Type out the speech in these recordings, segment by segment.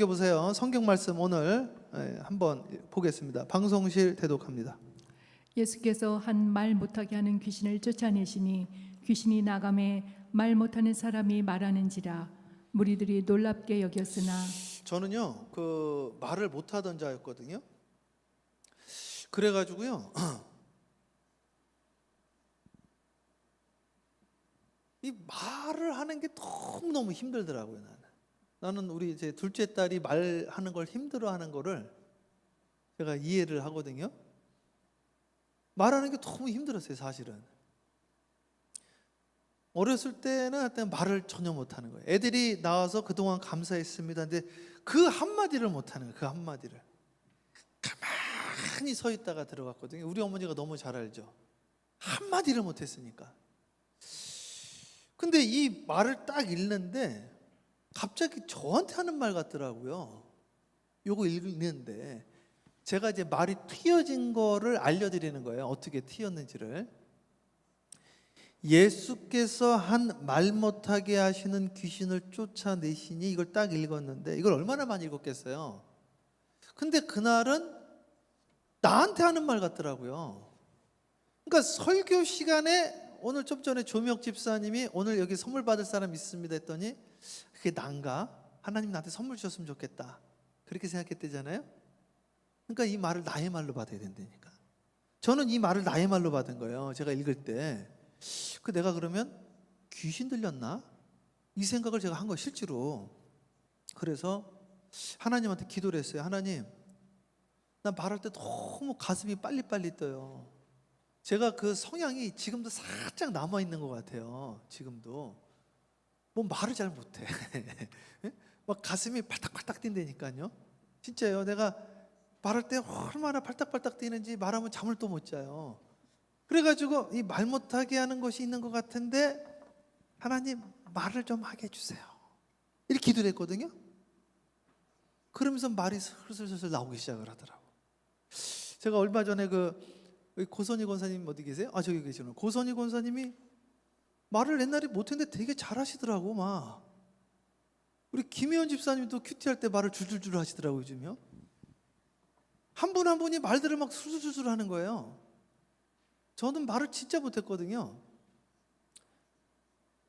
보세요. 성경 말씀 오늘 한번 보겠습니다. 방송실 대독합니다. 예수께서 한 말 못하게 하는 귀신을 쫓아내시니 귀신이 나감에 말 못하는 사람이 말하는지라 무리들이 놀랍게 여겼으나 저는요 그 말을 못하던 자였거든요. 그래가지고요 이 말을 하는 게 너무너무 힘들더라고요. 나는 우리 제 둘째 딸이 말하는 걸 힘들어하는 거를 제가 이해를 하거든요. 말하는 게 너무 힘들었어요, 사실은. 어렸을 때는 하여튼 말을 전혀 못하는 거예요. 애들이 나와서 그동안 감사했습니다. 근데 그 한마디를 못하는 거예요. 그 한마디를. 가만히 서 있다가 들어갔거든요. 우리 어머니가 너무 잘 알죠. 한마디를 못했으니까. 근데 이 말을 딱 읽는데 갑자기 저한테 하는 말 같더라고요. 요거 읽는데 제가 이제 말이 튀어진 거를 알려드리는 거예요. 어떻게 튀었는지를. 예수께서 한 말 못하게 하시는 귀신을 쫓아내시니, 이걸 딱 읽었는데 이걸 얼마나 많이 읽었겠어요. 근데 그날은 나한테 하는 말 같더라고요. 그러니까 설교 시간에 오늘 좀 전에 조미혁 집사님이 오늘 여기 선물 받을 사람 있습니다 했더니 그게 난가? 하나님 나한테 선물 주셨으면 좋겠다, 그렇게 생각했대잖아요. 그러니까 이 말을 나의 말로 받아야 된다니까. 저는 이 말을 나의 말로 받은 거예요. 제가 읽을 때 내가 그러면 귀신 들렸나? 이 생각을 제가 한 거예요, 실제로. 그래서 하나님한테 기도를 했어요. 하나님, 나 말할 때 너무 가슴이 빨리빨리 떠요. 제가 그 성향이 지금도 살짝 남아있는 것 같아요. 지금도 뭐 말을 잘 못해. 막 가슴이 팔딱팔딱 뛴다니까요. 진짜요. 내가 말할 때 얼마나 팔딱팔딱 뛰는지 말하면 잠을 또 못 자요. 그래가지고 이 말 못하게 하는 것이 있는 것 같은데 하나님 말을 좀 하게 해주세요, 이렇게 기도를 했거든요. 그러면서 말이 슬슬슬슬 나오기 시작을 하더라고. 제가 얼마 전에 고선희 권사님 어디 계세요? 아, 저기 계시는 고선희 권사님이 말을 옛날에 못했는데 되게 잘하시더라고. 막 우리 김혜원 집사님도 큐티할 때 말을 줄줄줄 하시더라고요. 요즘요 한 분 한 분이 말들을 막 술술술 하는 거예요. 저는 말을 진짜 못했거든요.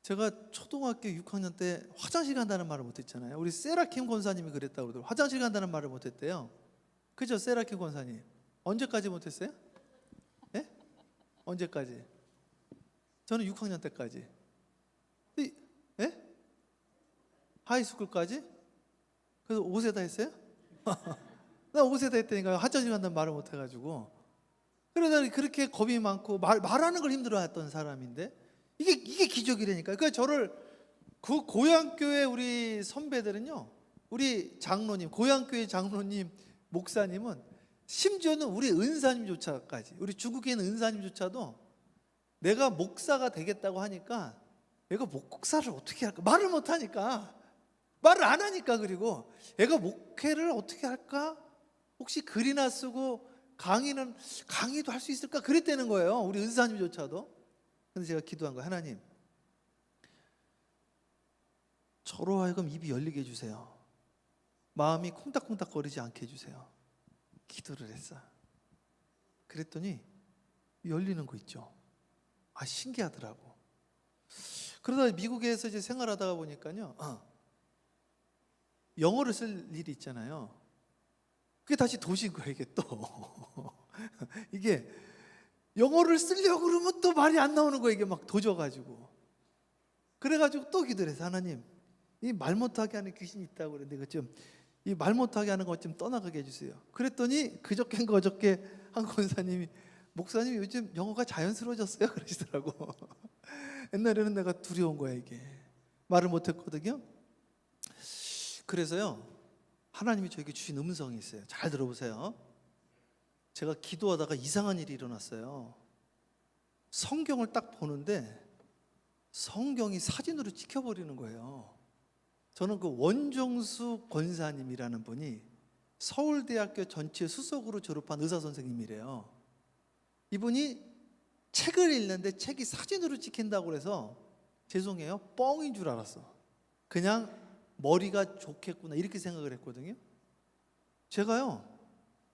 제가 초등학교 6학년 때 화장실 간다는 말을 못했잖아요. 우리 세라킴 권사님이 그랬다고 그러더라고요. 화장실 간다는 말을 못했대요. 그죠, 세라킴 권사님? 언제까지 못했어요? 예? 언제까지? 저는 6학년 때까지. 예? 하이스쿨까지? 그래서 5세다 했어요? 나 5세다 했다니까요. 화장실 간다는 말을 못해가지고. 그러다 그렇게 겁이 많고 말하는 걸 힘들어했던 사람인데 이게 기적이라니까요. 그러니까 저를 그 고향교회 우리 선배들은요, 우리 장로님, 고향교회 장로님, 목사님은, 심지어는 우리 은사님조차까지, 우리 중국에 있는 은사님조차도 내가 목사가 되겠다고 하니까 얘가 목사를 어떻게 할까? 말을 못하니까, 말을 안 하니까. 그리고 얘가 목회를 어떻게 할까? 혹시 글이나 쓰고 강의도 할 수 있을까? 그랬다는 거예요, 우리 은사님조차도. 근데 제가 기도한 거예요. 하나님, 저로 하여금 입이 열리게 해주세요. 마음이 콩닥콩닥거리지 않게 해주세요. 기도를 했어. 그랬더니 열리는 거 있죠. 아, 신기하더라고. 그러다 미국에서 이제 생활하다가 보니까요, 영어를 쓸 일이 있잖아요. 그게 다시 도시인 거예요, 이게 또. 이게 영어를 쓰려고 그러면 또 말이 안 나오는 거예요. 이게 막 도져가지고. 그래가지고 또 기도를 해서, 하나님, 이 말 못하게 하는 귀신이 있다고 그랬는데 이 말 못하게 하는 것 좀 떠나가게 해주세요. 그랬더니 그저께인가 어저께 한 권사님이, 목사님 요즘 영어가 자연스러워졌어요, 그러시더라고. 옛날에는 내가 두려운 거야, 이게. 말을 못했거든요. 그래서요, 하나님이 저에게 주신 음성이 있어요. 잘 들어보세요. 제가 기도하다가 이상한 일이 일어났어요. 성경을 딱 보는데 성경이 사진으로 찍혀버리는 거예요. 저는 그 원종수 권사님이라는 분이 서울대학교 전체 수석으로 졸업한 의사 선생님이래요. 이분이 책을 읽는데 책이 사진으로 찍힌다고 그래서 죄송해요, 뻥인 줄 알았어. 그냥 머리가 좋겠구나 이렇게 생각을 했거든요. 제가요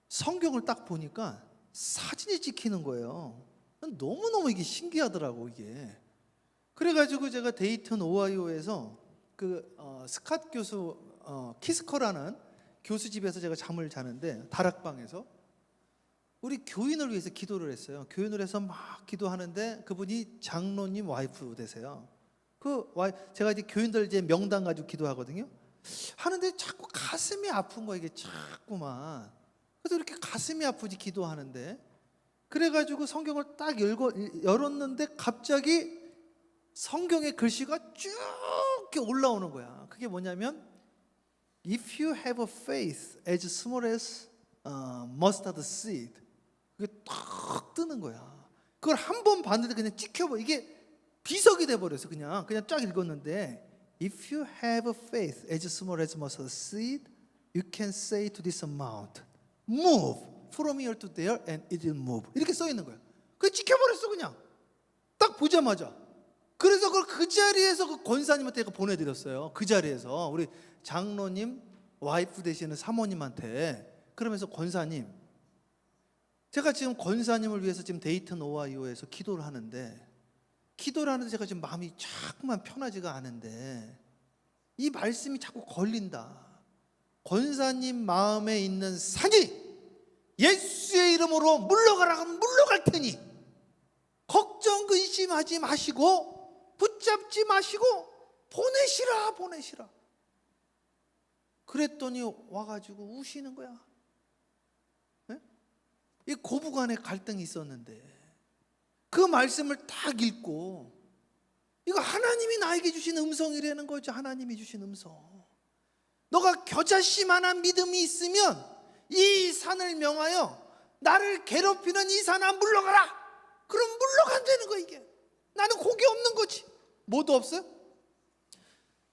성경을 딱 보니까 사진이 찍히는 거예요. 너무너무 이게 신기하더라고 이게. 그래가지고 제가 데이턴 오하이오에서 스캇 교수 키스커라는 교수 집에서 제가 잠을 자는데 다락방에서 우리 교인을 위해서 기도를 했어요. 교인을 해서 막 기도하는데 그분이 장로님 와이프 되세요. 제가 이제 교인들 이제 명단 가지고 기도하거든요. 하는데 자꾸 가슴이 아픈 거야 이게 자꾸만. 그래서 이렇게 가슴이 아프지 기도하는데 그래가지고 성경을 딱 열었는데 갑자기 성경의 글씨가 쭉 이렇게 올라오는 거야. 그게 뭐냐면 If you have a faith as small as mustard seed, 그게 딱 뜨는 거야. 그걸 한 번 봤는데 그냥 찍혀버. 이게 비석이 돼 버렸어. 그냥 쫙 읽었는데 If you have a faith as small as mustard seed, you can say to this mountain, move from here to there, and it will move. 이렇게 써 있는 거야. 그게 찍혀버렸어 그냥. 딱 보자마자. 그래서 그걸 그 자리에서 그 권사님한테 보내드렸어요. 그 자리에서 우리 장로님 와이프 되시는 사모님한테. 그러면서 권사님, 제가 지금 권사님을 위해서 지금 데이턴 오하이오에서 기도를 하는데 제가 지금 마음이 자꾸만 편하지가 않은데 이 말씀이 자꾸 걸린다. 권사님 마음에 있는 산이 예수의 이름으로 물러가라 하면 물러갈 테니 걱정 근심하지 마시고 붙잡지 마시고 보내시라. 그랬더니 와가지고 우시는 거야. 네? 이 고부간에 갈등이 있었는데 그 말씀을 딱 읽고 이거 하나님이 나에게 주신 음성이라는 거죠. 하나님이 주신 음성. 너가 겨자씨만한 믿음이 있으면 이 산을 명하여 나를 괴롭히는 이 산아 물러가라. 그럼 물러간다는 거야 이게. 나는 곡이 없는 거지. 뭐도 없어요?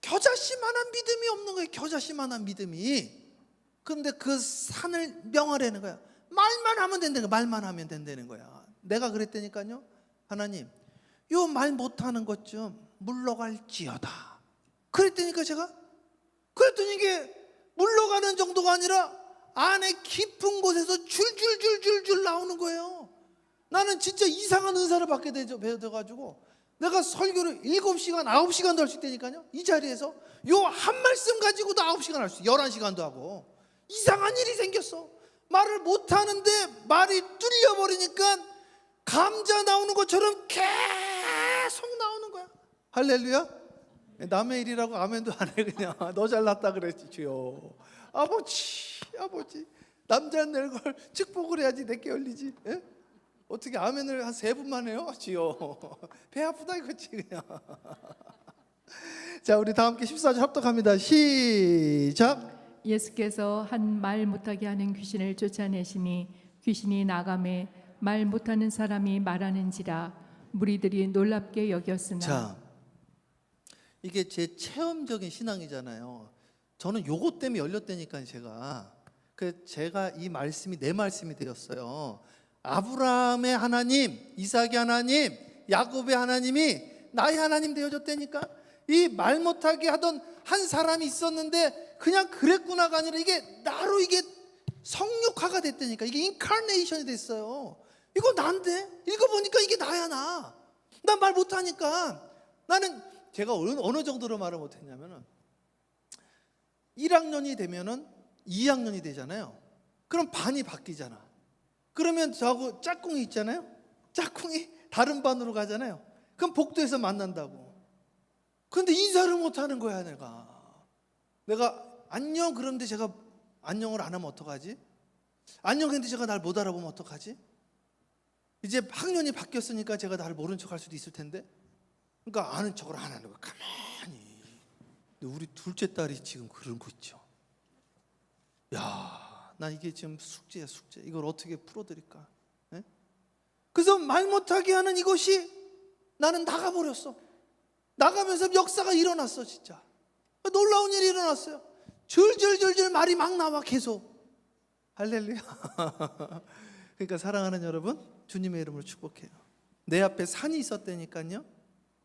겨자씨만한 믿음이 없는 거예요. 겨자씨만한 믿음이. 그런데 그 산을 명하라는 거야. 말만 하면 된다는 거야. 말만 하면 된다는 거야. 내가 그랬다니까요. 하나님, 요 말 못하는 것 좀 물러갈지어다. 그랬다니까 제가. 그랬더니 이게 물러가는 정도가 아니라 안에 깊은 곳에서 줄줄줄줄줄 나오는 거예요. 나는 진짜 이상한 은사를 받게 되어가지고 내가 설교를 7시간, 9시간도 할 수 있다니까요. 이 자리에서 요 한 말씀 가지고도 9시간 할 수 있어요. 11시간도 하고. 이상한 일이 생겼어. 말을 못하는데 말이 뚫려버리니까 감자 나오는 것처럼 계속 나오는 거야. 할렐루야. 남의 일이라고 아멘도 안 해. 그냥 너 잘났다 그랬지 주여. 아버지 남자 낼 걸 축복을 해야지 내게 열리지. 예? 어떻게 아멘을 한 3분만 해요? 주여. 배 아프다 이거지 그냥. 자, 우리 다 함께 14절 합독합니다. 시작. 예수께서 한 말 못하게 하는 귀신을 쫓아내시니 귀신이 나가매 말 못하는 사람이 말하는지라 무리들이 놀랍게 여겼으나. 자, 이게 제 체험적인 신앙이잖아요. 저는 요것 때문에 열렸다니까요. 제가 이 말씀이 내 말씀이 되었어요. 아브라함의 하나님, 이삭의 하나님, 야곱의 하나님이 나의 하나님 되어줬다니까. 이 말 못하게 하던 한 사람이 있었는데 그냥 그랬구나가 아니라 이게 나로 이게 성육화가 됐다니까. 이게 인카네이션이 됐어요. 이거 난데? 읽어보니까 이게 나야 나. 난 말 못하니까. 나는 제가 어느 정도로 말을 못했냐면은 1학년이 되면은 2학년이 되잖아요. 그럼 반이 바뀌잖아. 그러면 저하고 짝꿍이 있잖아요. 짝꿍이 다른 반으로 가잖아요. 그럼 복도에서 만난다고. 그런데 인사를 못하는 거야 내가 안녕 그런데 제가 안녕을 안 하면 어떡하지? 안녕했는데 제가 날 못 알아보면 어떡하지? 이제 학년이 바뀌었으니까 제가 나를 모른 척할 수도 있을 텐데 그러니까 아는 척을 안 하는 거야. 가만히. 근데 우리 둘째 딸이 지금 그런 거 있죠. 야, 나 이게 지금 숙제야 숙제. 이걸 어떻게 풀어드릴까? 네? 그래서 말 못하게 하는 이것이 나는 나가버렸어. 나가면서 역사가 일어났어. 진짜 놀라운 일이 일어났어요. 줄줄줄줄 말이 막 나와 계속. 할렐루야. 그러니까 사랑하는 여러분, 주님의 이름으로 축복해요. 내 앞에 산이 있었다니까요.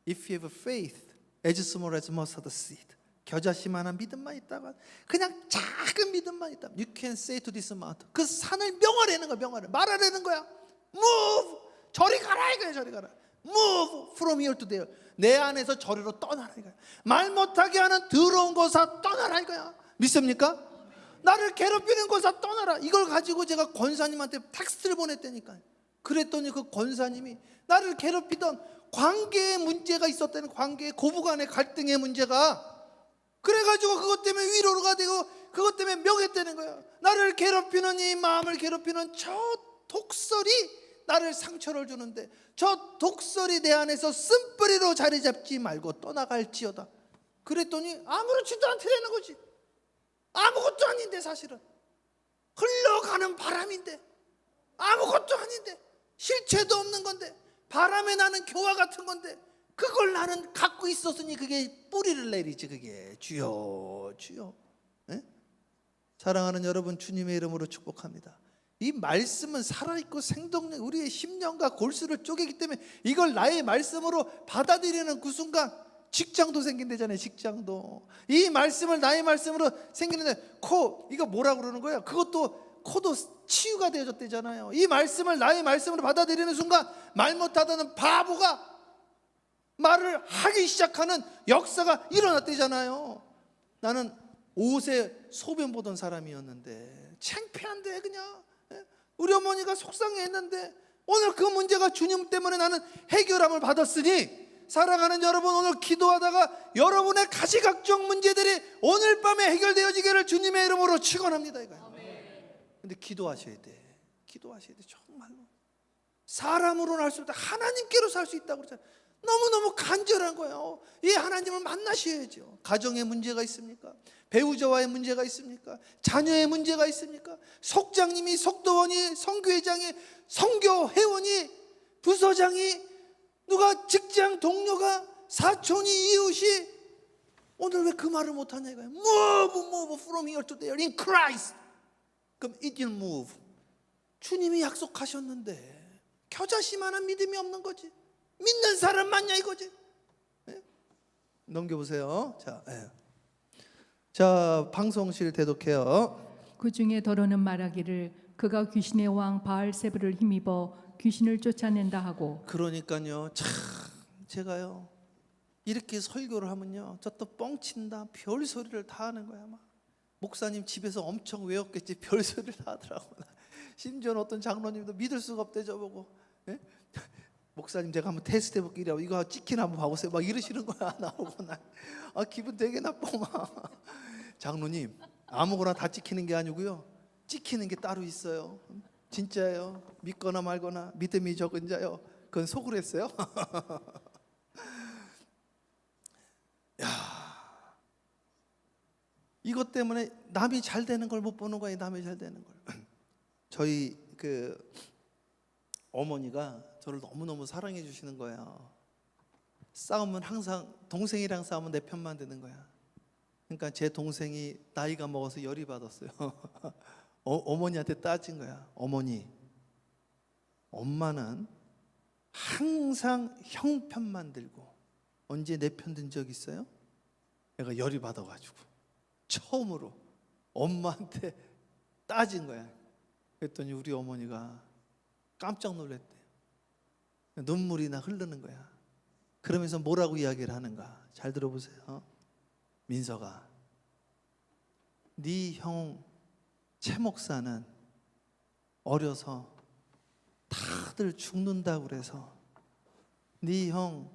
If you have faith as small as mustard seed, 겨자씨만한 믿음만 있다가, 그냥 작은 믿음만 있다면 You can say to this mountain, 그 산을 명하라는 거야. 명하라, 말하라는 거야. Move, 저리 가라 이거야. 저리 가라. Move from here to there, 내 안에서 저리로 떠나라 이거야. 말 못하게 하는 더러운 곳아 떠나라 이거야. 믿습니까? 나를 괴롭히는 곳아 떠나라. 이걸 가지고 제가 권사님한테 텍스트를 보냈다니까요. 그랬더니 그 권사님이 나를 괴롭히던 관계의 문제가 있었다는, 관계의 고부간의 갈등의 문제가, 그래가지고 그것 때문에 위로가 되고 그것 때문에 명했다는 거야. 나를 괴롭히는, 이 마음을 괴롭히는 저 독설이 나를 상처를 주는데, 저 독설이 내 안에서 쓴뿌리로 자리 잡지 말고 떠나갈지어다. 그랬더니 아무렇지도 않다는 거지. 아무것도 아닌데, 사실은 흘러가는 바람인데, 아무것도 아닌데, 실체도 없는 건데, 바람에 나는 교화 같은 건데, 그걸 나는 갖고 있었으니 그게 뿌리를 내리지. 그게 주여 주여. 네? 사랑하는 여러분, 주님의 이름으로 축복합니다. 이 말씀은 살아있고 생동력, 우리의 심령과 골수를 쪼개기 때문에 이걸 나의 말씀으로 받아들이는 그 순간 직장도 생긴다잖아요. 직장도. 이 말씀을 나의 말씀으로 생기는데, 코, 이거 뭐라 그러는 거야? 그것도, 코도 치유가 되어졌대잖아요. 이 말씀을 나의 말씀으로 받아들이는 순간 말 못하다는 바보가 말을 하기 시작하는 역사가 일어났대잖아요. 나는 옷에 소변 보던 사람이었는데 창피한데, 그냥 우리 어머니가 속상해했는데, 오늘 그 문제가 주님 때문에 나는 해결함을 받았으니, 사랑하는 여러분, 오늘 기도하다가 여러분의 가시각종 문제들이 오늘 밤에 해결되어지기를 주님의 이름으로 축원합니다 이거예요. 근데 기도하셔야 돼. 기도하셔야 돼. 정말로 사람으로는 할 수 없다, 하나님께로 살 수 있다고 그러잖아요. 너무너무 간절한 거예요. 이 하나님을 만나셔야죠. 가정에 문제가 있습니까? 배우자와의 문제가 있습니까? 자녀의 문제가 있습니까? 속장님이, 속도원이, 성교회장이, 성교회원이, 부서장이, 누가 직장 동료가, 사촌이, 이웃이, 오늘 왜 그 말을 못하냐 이거예요. Move from here to there in Christ. 그럼 it will move. 주님이 약속하셨는데 겨자씨만한 믿음이 없는 거지. 믿는 사람 맞냐 이거지. 네? 넘겨보세요. 자, 방송실 대독해요. 그 중에 더러는 말하기를 그가 귀신의 왕 바알세불을 힘입어 귀신을 쫓아낸다 하고. 그러니까요, 참 제가요 이렇게 설교를 하면요, 저 또 뻥친다, 별 소리를 다 하는 거야. 막 목사님 집에서 엄청 외웠겠지. 별 소리를 다 하더라고. 심지어 어떤 장로님도 믿을 수가 없대 저보고. 예? 목사님 제가 한번 테스트 해볼게요. 이거 찍히나 한번 봐보세요. 막 이러시는 거야. 나오고 나. 기분 되게 나빠. 막. 장로님, 아무거나 다 찍히는 게 아니고요, 찍히는 게 따로 있어요. 진짜예요. 믿거나 말거나, 믿음이 적은 자요, 그건 속으로 했어요. 야, 이것 때문에 남이 잘 되는 걸 못 보는 거예요. 남이 잘 되는 걸. 저희 그 어머니가 저를 너무너무 사랑해 주시는 거예요. 싸우면 항상 동생이랑 싸우면 내 편만 드는 거야. 그러니까 제 동생이 나이가 먹어서 열이 받았어요. 어머니한테 따진 거야. 어머니, 엄마는 항상 형 편만 들고 언제 내 편 든 적 있어요? 내가 열이 받아가지고 처음으로 엄마한테 따진 거야. 그랬더니 우리 어머니가 깜짝 놀랐대. 눈물이 나 흐르는 거야. 그러면서 뭐라고 이야기를 하는가? 잘 들어보세요. 민서가, 네 형 최 목사는 어려서 다들 죽는다고 그래서 네 형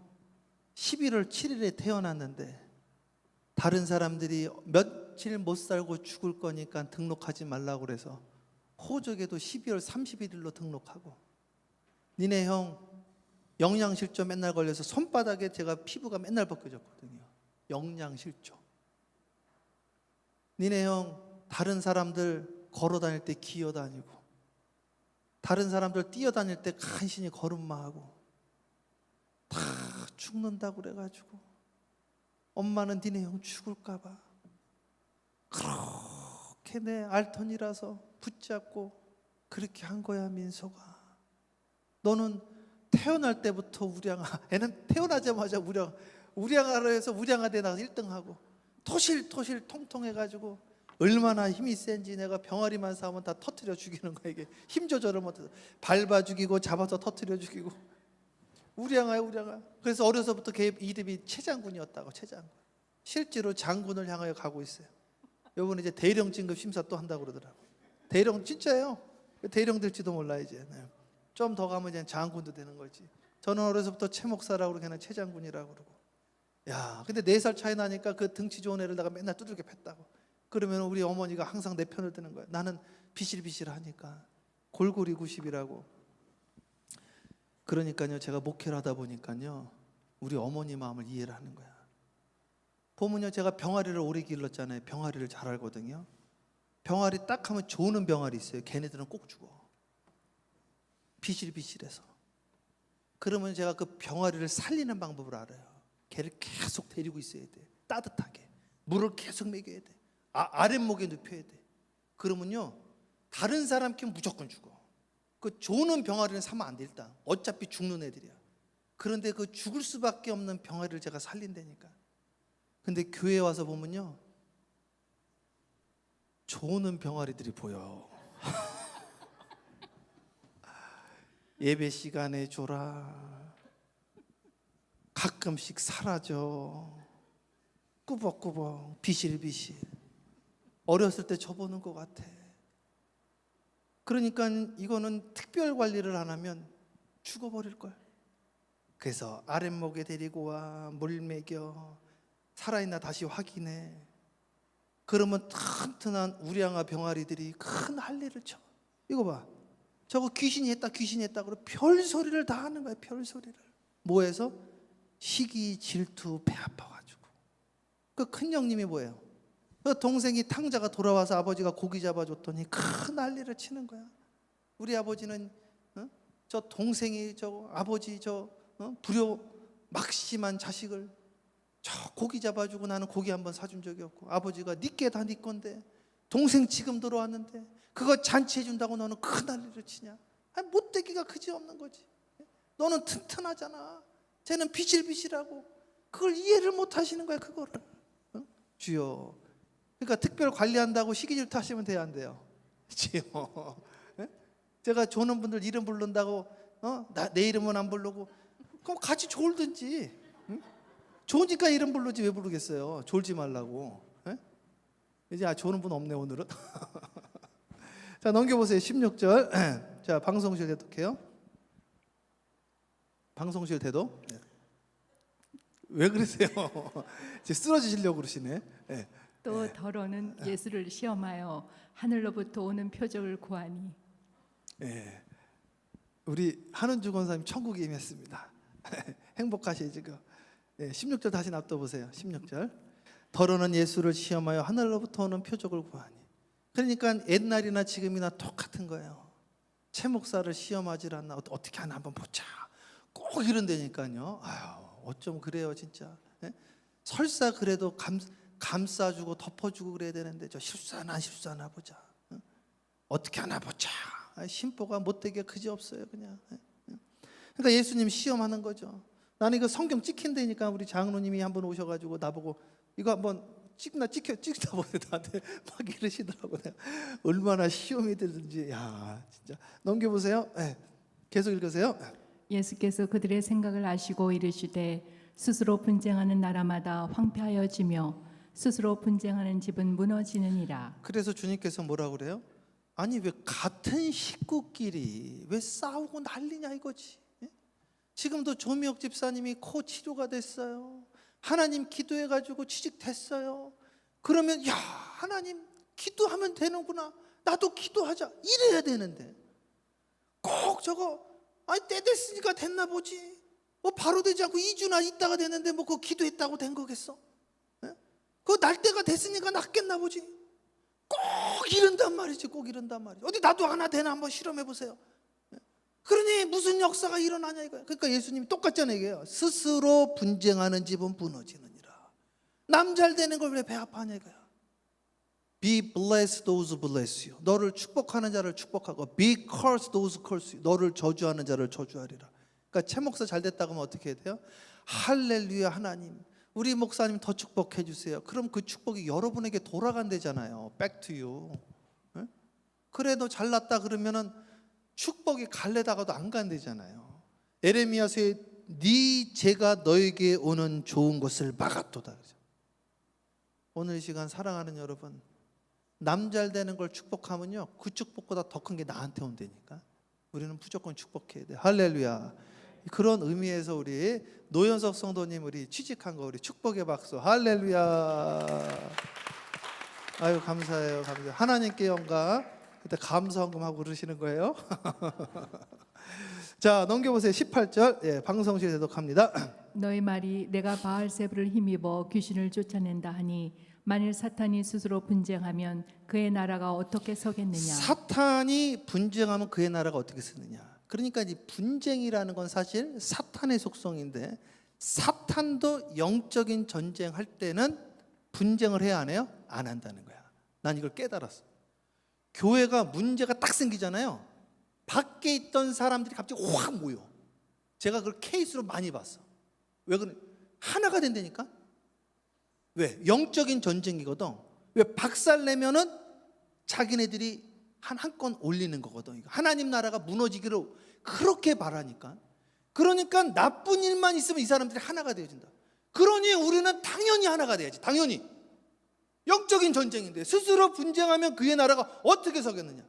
11월 7일에 태어났는데 다른 사람들이 며칠 못 살고 죽을 거니까 등록하지 말라고 그래서 호적에도 12월 31일로 등록하고, 니네 형 영양실조 맨날 걸려서 손바닥에 제가 피부가 맨날 벗겨졌거든요. 영양실조. 니네 형 다른 사람들 걸어 다닐 때 기어다니고, 다른 사람들 뛰어다닐 때 간신히 걸음마하고 다 죽는다고 그래가지고 엄마는 니네 형 죽을까 봐 그렇게 내 알턴이라서 붙잡고 그렇게 한 거야. 민서가, 너는 태어날 때부터 우량아, 애는 태어나자마자 우량아로 해서 우량아 대 나가서 1등하고 토실토실 통통해가지고 얼마나 힘이 센지 내가 병아리만 사면 다 터트려 죽이는 거야. 이게 힘 조절을 못해서 밟아 죽이고 잡아서 터트려 죽이고. 우량아야 우량아. 그래서 어려서부터 걔 이름이 최장군이었다고. 최장군. 실제로 장군을 향하여 가고 있어요. 요번에 이제 대령 진급 심사 또 한다고 그러더라고. 대령 진짜예요. 대령 될지도 몰라 이제. 네. 좀 더 가면 이제 장군도 되는 거지. 저는 어려서부터 최 목사라고 그러고 걔는 최장군이라고 그러고. 야, 근데 4살 차이 나니까 그 등치 좋은 애를 내가 맨날 두들겨 팼다고. 그러면 우리 어머니가 항상 내 편을 드는 거야. 나는 비실비실하니까. 골고리 90이라고. 그러니까요, 제가 목회를 하다 보니까요, 우리 어머니 마음을 이해를 하는 거야. 보면요, 제가 병아리를 오래 길렀잖아요. 병아리를 잘 알거든요. 병아리 딱 하면 조는 병아리 있어요. 걔네들은 꼭 죽어. 비실비실해서. 그러면 제가 그 병아리를 살리는 방법을 알아요. 걔를 계속 데리고 있어야 돼. 따뜻하게. 물을 계속 먹여야 돼. 아랫목에 눕혀야 돼. 그러면요, 다른 사람 키면 무조건 죽어. 그 조는 병아리는 사면 안 돼. 일단 어차피 죽는 애들이야. 그런데 그 죽을 수밖에 없는 병아리를 제가 살린다니까. 근데 교회에 와서 보면요, 조는 병아리들이 보여. 예배 시간에 줘라. 가끔씩 사라져. 꾸벅꾸벅 비실비실. 어렸을 때 줘보는 것 같아. 그러니까 이거는 특별 관리를 안 하면 죽어버릴 걸. 그래서 아랫목에 데리고 와, 물 먹여, 살아있나 다시 확인해. 그러면 튼튼한 우량아 병아리들이 큰 할례를 쳐. 이거 봐, 저거 귀신이 했다 그러고 별 소리를 다 하는 거야. 별 소리를. 뭐해서? 시기, 질투, 배 아파가지고. 그 큰형님이 뭐예요? 그 동생이 탕자가 돌아와서 아버지가 고기 잡아줬더니 큰 난리를 치는 거야. 우리 아버지는 저 동생이 저 아버지 불효 막심한 자식을 저 고기 잡아주고 나는 고기 한번 사준 적이 없고, 아버지가 니께 다 니 건데 동생 지금 들어왔는데 그거 잔치해준다고 너는 큰 난리를 치냐. 아니, 못되기가 그지없는 거지. 너는 튼튼하잖아. 쟤는 비실비실하고. 그걸 이해를 못 하시는 거야. 그거를. 주여. 그러니까 특별 관리한다고 시기 질투하시면 돼요, 안 돼요? 주여. 제가 조는 분들 이름 부른다고 내 이름은 안 부르고, 그럼 같이 졸든지. 좋으니까 이름 부르지 왜 부르겠어요? 졸지 말라고. 이제 조는 분 없네 오늘은. 자, 넘겨보세요. 16절. 자, 방송실 대독해요. 방송실 대독. 네. 왜 그러세요? 지금 쓰러지시려고 그러시네. 네. 또 더러는 예수를 시험하여 하늘로부터 오는 표적을 구하니. 네. 우리 한은주 권사님 천국에 임했습니다. 행복하시죠 지금. 네, 16절 다시 납둬 보세요. 16절. 더러는 예수를 시험하여 하늘로부터 오는 표적을 구하니. 그러니까 옛날이나 지금이나 똑같은 거예요. 최 목사를 시험하지 않나. 어떻게 하나 한번 보자. 꼭 이런다니까요. 아유, 어쩜 그래요 진짜. 네? 설사 그래도 감싸주고 덮어주고 그래야 되는데 저 실수하나 보자. 어떻게 하나 보자. 심보가 못되게 그지없어요 그냥. 그러니까 예수님 시험하는 거죠. 나는 이거 성경 찍힌다니까 우리 장로님이 한번 오셔가지고 나보고 이거 한번 찍다 보세요. 나한테 막 이러시더라고. 내가 얼마나 시험이 들든지. 야 진짜. 넘겨보세요. 네. 계속 읽으세요. 예수께서 그들의 생각을 아시고 이르시되 스스로 분쟁하는 나라마다 황폐하여지며 스스로 분쟁하는 집은 무너지느니라. 그래서 주님께서 뭐라고 그래요? 아니 왜 같은 식구끼리 왜 싸우고 난리냐 이거지. 지금도 조미혁 집사님이 코 치료가 됐어요. 하나님 기도해가지고 취직됐어요. 그러면 야 하나님 기도하면 되는구나. 나도 기도하자. 이래야 되는데 꼭 저거 아니 때 됐으니까 됐나 보지. 뭐 바로 되지 않고 2주나 있다가 됐는데 뭐 그거 기도했다고 된 거겠어? 그거 날 때가 됐으니까 낫겠나 보지. 꼭 이런단 말이지. 꼭 이런단 말이지. 어디 나도 하나 되나 한번 실험해 보세요. 그러니 무슨 역사가 일어나냐 이거야. 그러니까 예수님이 똑같잖아요. 이게요. 스스로 분쟁하는 집은 무너지느니라. 남 잘 되는 걸 왜 배 아파하냐 이거야. Be blessed those who bless you. 너를 축복하는 자를 축복하고 be cursed those who curse you. 너를 저주하는 자를 저주하리라. 그러니까 최 목사 잘 됐다고 하면 어떻게 해야 돼요? 할렐루야 하나님, 우리 목사님 더 축복해 주세요. 그럼 그 축복이 여러분에게 돌아간대잖아요. Back to you. 예? 그래 너 잘났다 그러면은 축복이 갈래다가도 안 간대잖아요. 에레미야서에 네 죄가 너에게 오는 좋은 것을 막았도다. 오늘 이 시간 사랑하는 여러분, 남 잘 되는 걸 축복하면요 그 축복보다 더 큰 게 나한테 온다니까. 우리는 무조건 축복해야 돼. 할렐루야. 그런 의미에서 우리 노현석 성도님 우리 취직한 거 우리 축복의 박수. 할렐루야. 아유 감사해요. 감사해요. 하나님께 영광. 그때 감사헌금하고 그러시는 거예요. 자 넘겨보세요. 18절. 예, 방송실 대독합니다. 너희 말이 내가 바알세불을 힘입어 귀신을 쫓아낸다 하니 만일 사탄이 스스로 분쟁하면 그의 나라가 어떻게 서겠느냐. 사탄이 분쟁하면 그의 나라가 어떻게 쓰느냐. 그러니까 이 분쟁이라는 건 사실 사탄의 속성인데 사탄도 영적인 전쟁할 때는 분쟁을 해야 안 해요? 안 한다는 거야. 난 이걸 깨달았어. 교회가 문제가 딱 생기잖아요. 밖에 있던 사람들이 갑자기 확 모여. 제가 그걸 케이스로 많이 봤어. 왜 그래? 하나가 된다니까. 왜? 영적인 전쟁이거든. 왜? 박살내면은 자기네들이 한 건 올리는 거거든. 하나님 나라가 무너지기를 그렇게 바라니까. 그러니까 나쁜 일만 있으면 이 사람들이 하나가 되어진다. 그러니 우리는 당연히 하나가 돼야지. 당연히. 영적인 전쟁인데 스스로 분쟁하면 그의 나라가 어떻게 서겠느냐.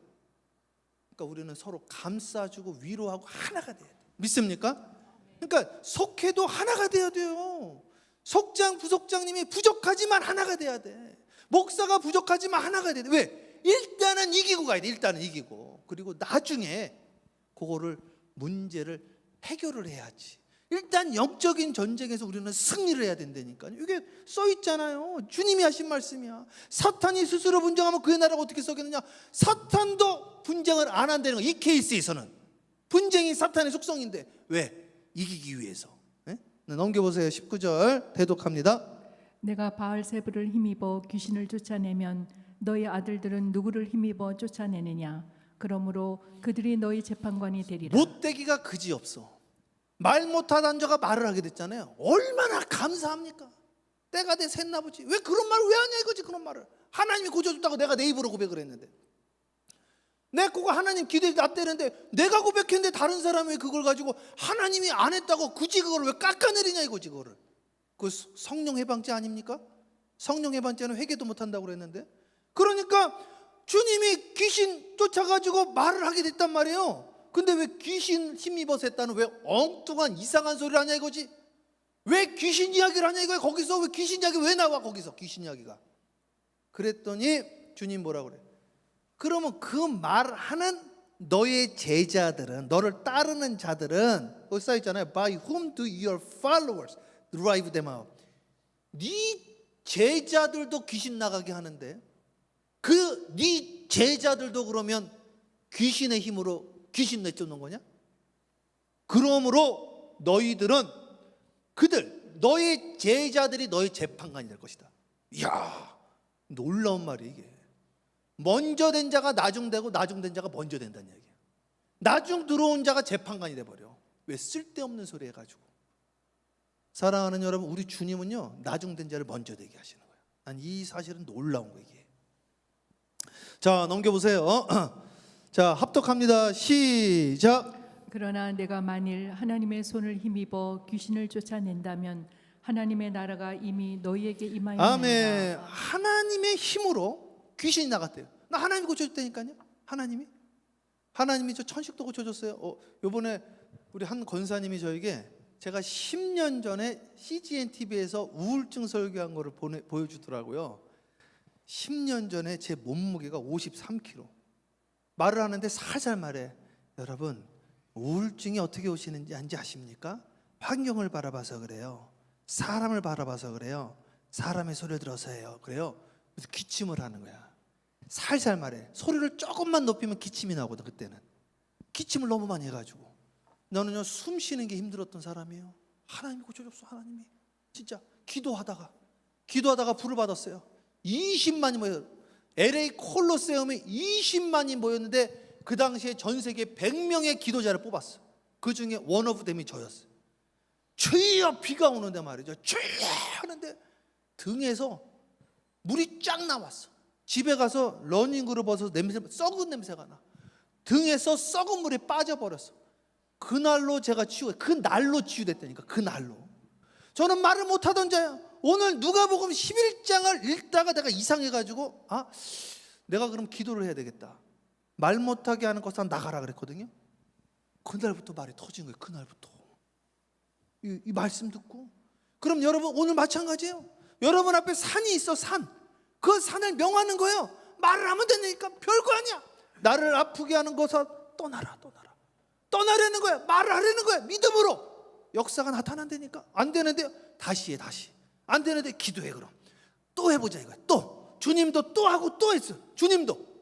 그러니까 우리는 서로 감싸주고 위로하고 하나가 돼야 돼. 믿습니까? 그러니까 속해도 하나가 돼야 돼요. 속장 부속장님이 부족하지만 하나가 돼야 돼. 목사가 부족하지만 하나가 돼야 돼. 왜? 일단은 이기고 가야 돼. 일단은 이기고. 그리고 나중에 그거를 문제를 해결을 해야지. 일단 영적인 전쟁에서 우리는 승리를 해야 된다니까요. 이게 써 있잖아요. 주님이 하신 말씀이야. 사탄이 스스로 분쟁하면 그의 나라가 어떻게 서겠느냐. 사탄도 분쟁을 안 한다는 거야. 이 케이스에서는 분쟁이 사탄의 속성인데 왜? 이기기 위해서. 네? 넘겨보세요. 19절 대독합니다. 내가 바알세불을 힘입어 귀신을 쫓아내면 너희 아들들은 누구를 힘입어 쫓아내느냐. 그러므로 그들이 너희 재판관이 되리라. 못되기가 그지없어. 말 못하던 자가 말을 하게 됐잖아요. 얼마나 감사합니까? 때가 돼 샜나 보지. 왜 그런 말을 왜 하냐 이거지. 그런 말을 하나님이 고쳐줬다고 내가 내 입으로 고백을 했는데, 내 그거 하나님 기대에 납대는데 내가 고백했는데 다른 사람이 그걸 가지고 하나님이 안 했다고 굳이 그걸 왜 깎아내리냐 이거지. 그거를 그 성령 해방죄 아닙니까? 성령 해방죄는 회개도 못한다고 그랬는데, 그러니까 주님이 귀신 쫓아가지고 말을 하게 됐단 말이에요. 근데 왜 귀신 힘입어서 했다는 왜 엉뚱한 이상한 소리를 하냐 이거지. 왜 귀신 이야기를 하냐 이거야. 거기서 왜 귀신 이야기 왜 나와 거기서 귀신 이야기가. 그랬더니 주님 뭐라 그래. 그러면 그 말하는 너의 제자들은, 너를 따르는 자들은, 거기 써있잖아요. By whom do your followers drive them out. 네 제자들도 귀신 나가게 하는데 그 네 제자들도 그러면 귀신의 힘으로 귀신 내쫓는 거냐? 그러므로 너희들은 너의 제자들이 너의 재판관이 될 것이다. 이야, 놀라운 말이 이게. 먼저 된 자가 나중되고 나중된 자가 먼저 된다는 얘기야. 나중 들어온 자가 재판관이 돼버려. 왜? 쓸데없는 소리 해가지고. 사랑하는 여러분, 우리 주님은요 나중된 자를 먼저 되게 하시는 거예요. 난 이 사실은 놀라운 거예요. 이게. 자 넘겨보세요. 자 합독합니다. 시작. 그러나 내가 만일 하나님의 손을 힘입어 귀신을 쫓아낸다면 하나님의 나라가 이미 너희에게 임하였느니라. 아멘. 하나님의 힘으로 귀신이 나갔대요. 나 하나님이 고쳐줬다니까요. 하나님이 저 천식도 고쳐줬어요. 요번에 우리 한 권사님이 저에게 제가 10년 전에 CGN TV에서 우울증 설교한 거를 보여주더라고요. 10년 전에 제 몸무게가 53kg. 말을 하는데 살살 말해. 여러분, 우울증이 어떻게 오시는지 아십니까? 환경을 바라봐서 그래요. 사람을 바라봐서 그래요. 사람의 소리를 들어서예요. 그래요. 그래서 기침을 하는 거야. 살살 말해. 소리를 조금만 높이면 기침이 나거든. 그때는 기침을 너무 많이 해가지고. 너는요 숨 쉬는 게 힘들었던 사람이에요. 하나님이 고쳐줬어. 하나님이 진짜 기도하다가 불을 받았어요. 20만이 모여. LA 콜로세움에 20만이 모였는데 그 당시에 전 세계 100명의 기도자를 뽑았어. 그 중에 원 오브 댐이 저였어요. 주여 비가 오는데 말이죠. 주여 하는데 등에서 물이 쫙 나왔어. 집에 가서 러닝그로 벗어서 썩은 냄새가 나. 등에서 썩은 물이 빠져버렸어. 그날로 제가 그날로 치유됐다니까. 그날로. 저는 말을 못하던 자야. 오늘 누가복음 11장을 읽다가 내가 이상해가지고 내가 그럼 기도를 해야 되겠다. 말 못하게 하는 것은 나가라 그랬거든요. 그날부터 말이 터진 거예요. 그날부터 이 말씀 듣고. 그럼 여러분 오늘 마찬가지예요. 여러분 앞에 산이 있어. 산. 그 산을 명하는 거예요. 말을 하면 되니까 별거 아니야. 나를 아프게 하는 것은 떠나라. 떠나라는 거야. 말을 하라는 거야. 믿음으로. 역사가 나타난다니까. 안 되는데 다시 해. 안 되는데 기도해. 그럼 또 해보자 이거야. 또 주님도 또 하고 또 했어. 주님도.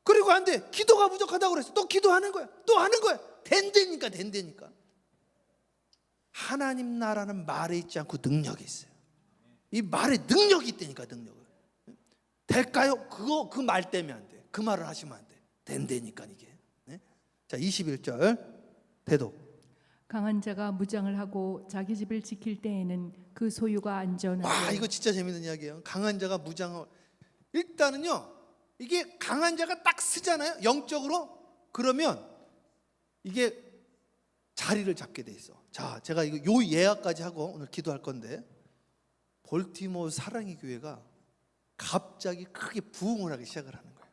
그리고 안 돼. 기도가 부족하다고 그랬어. 또 기도하는 거야. 또 하는 거야. 된다니까. 하나님 나라는 말에 있지 않고 능력이 있어요. 이 말에 능력이 있다니까. 능력을. 될까요? 그 말 때문에 안 돼. 그 말을 하시면 안 돼. 된다니까 이게. 네? 자 21절 대독. 강한 자가 무장을 하고 자기 집을 지킬 때에는 그 소유가 안전하고. 이거 진짜 재밌는 이야기예요. 강한 자가 무장을. 일단은요, 이게 강한 자가 딱 쓰잖아요. 영적으로. 그러면 이게 자리를 잡게 돼 있어. 자, 제가 요 예약까지 하고 오늘 기도할 건데, 볼티모어 사랑의 교회가 갑자기 크게 부흥을 하기 시작을 하는 거예요.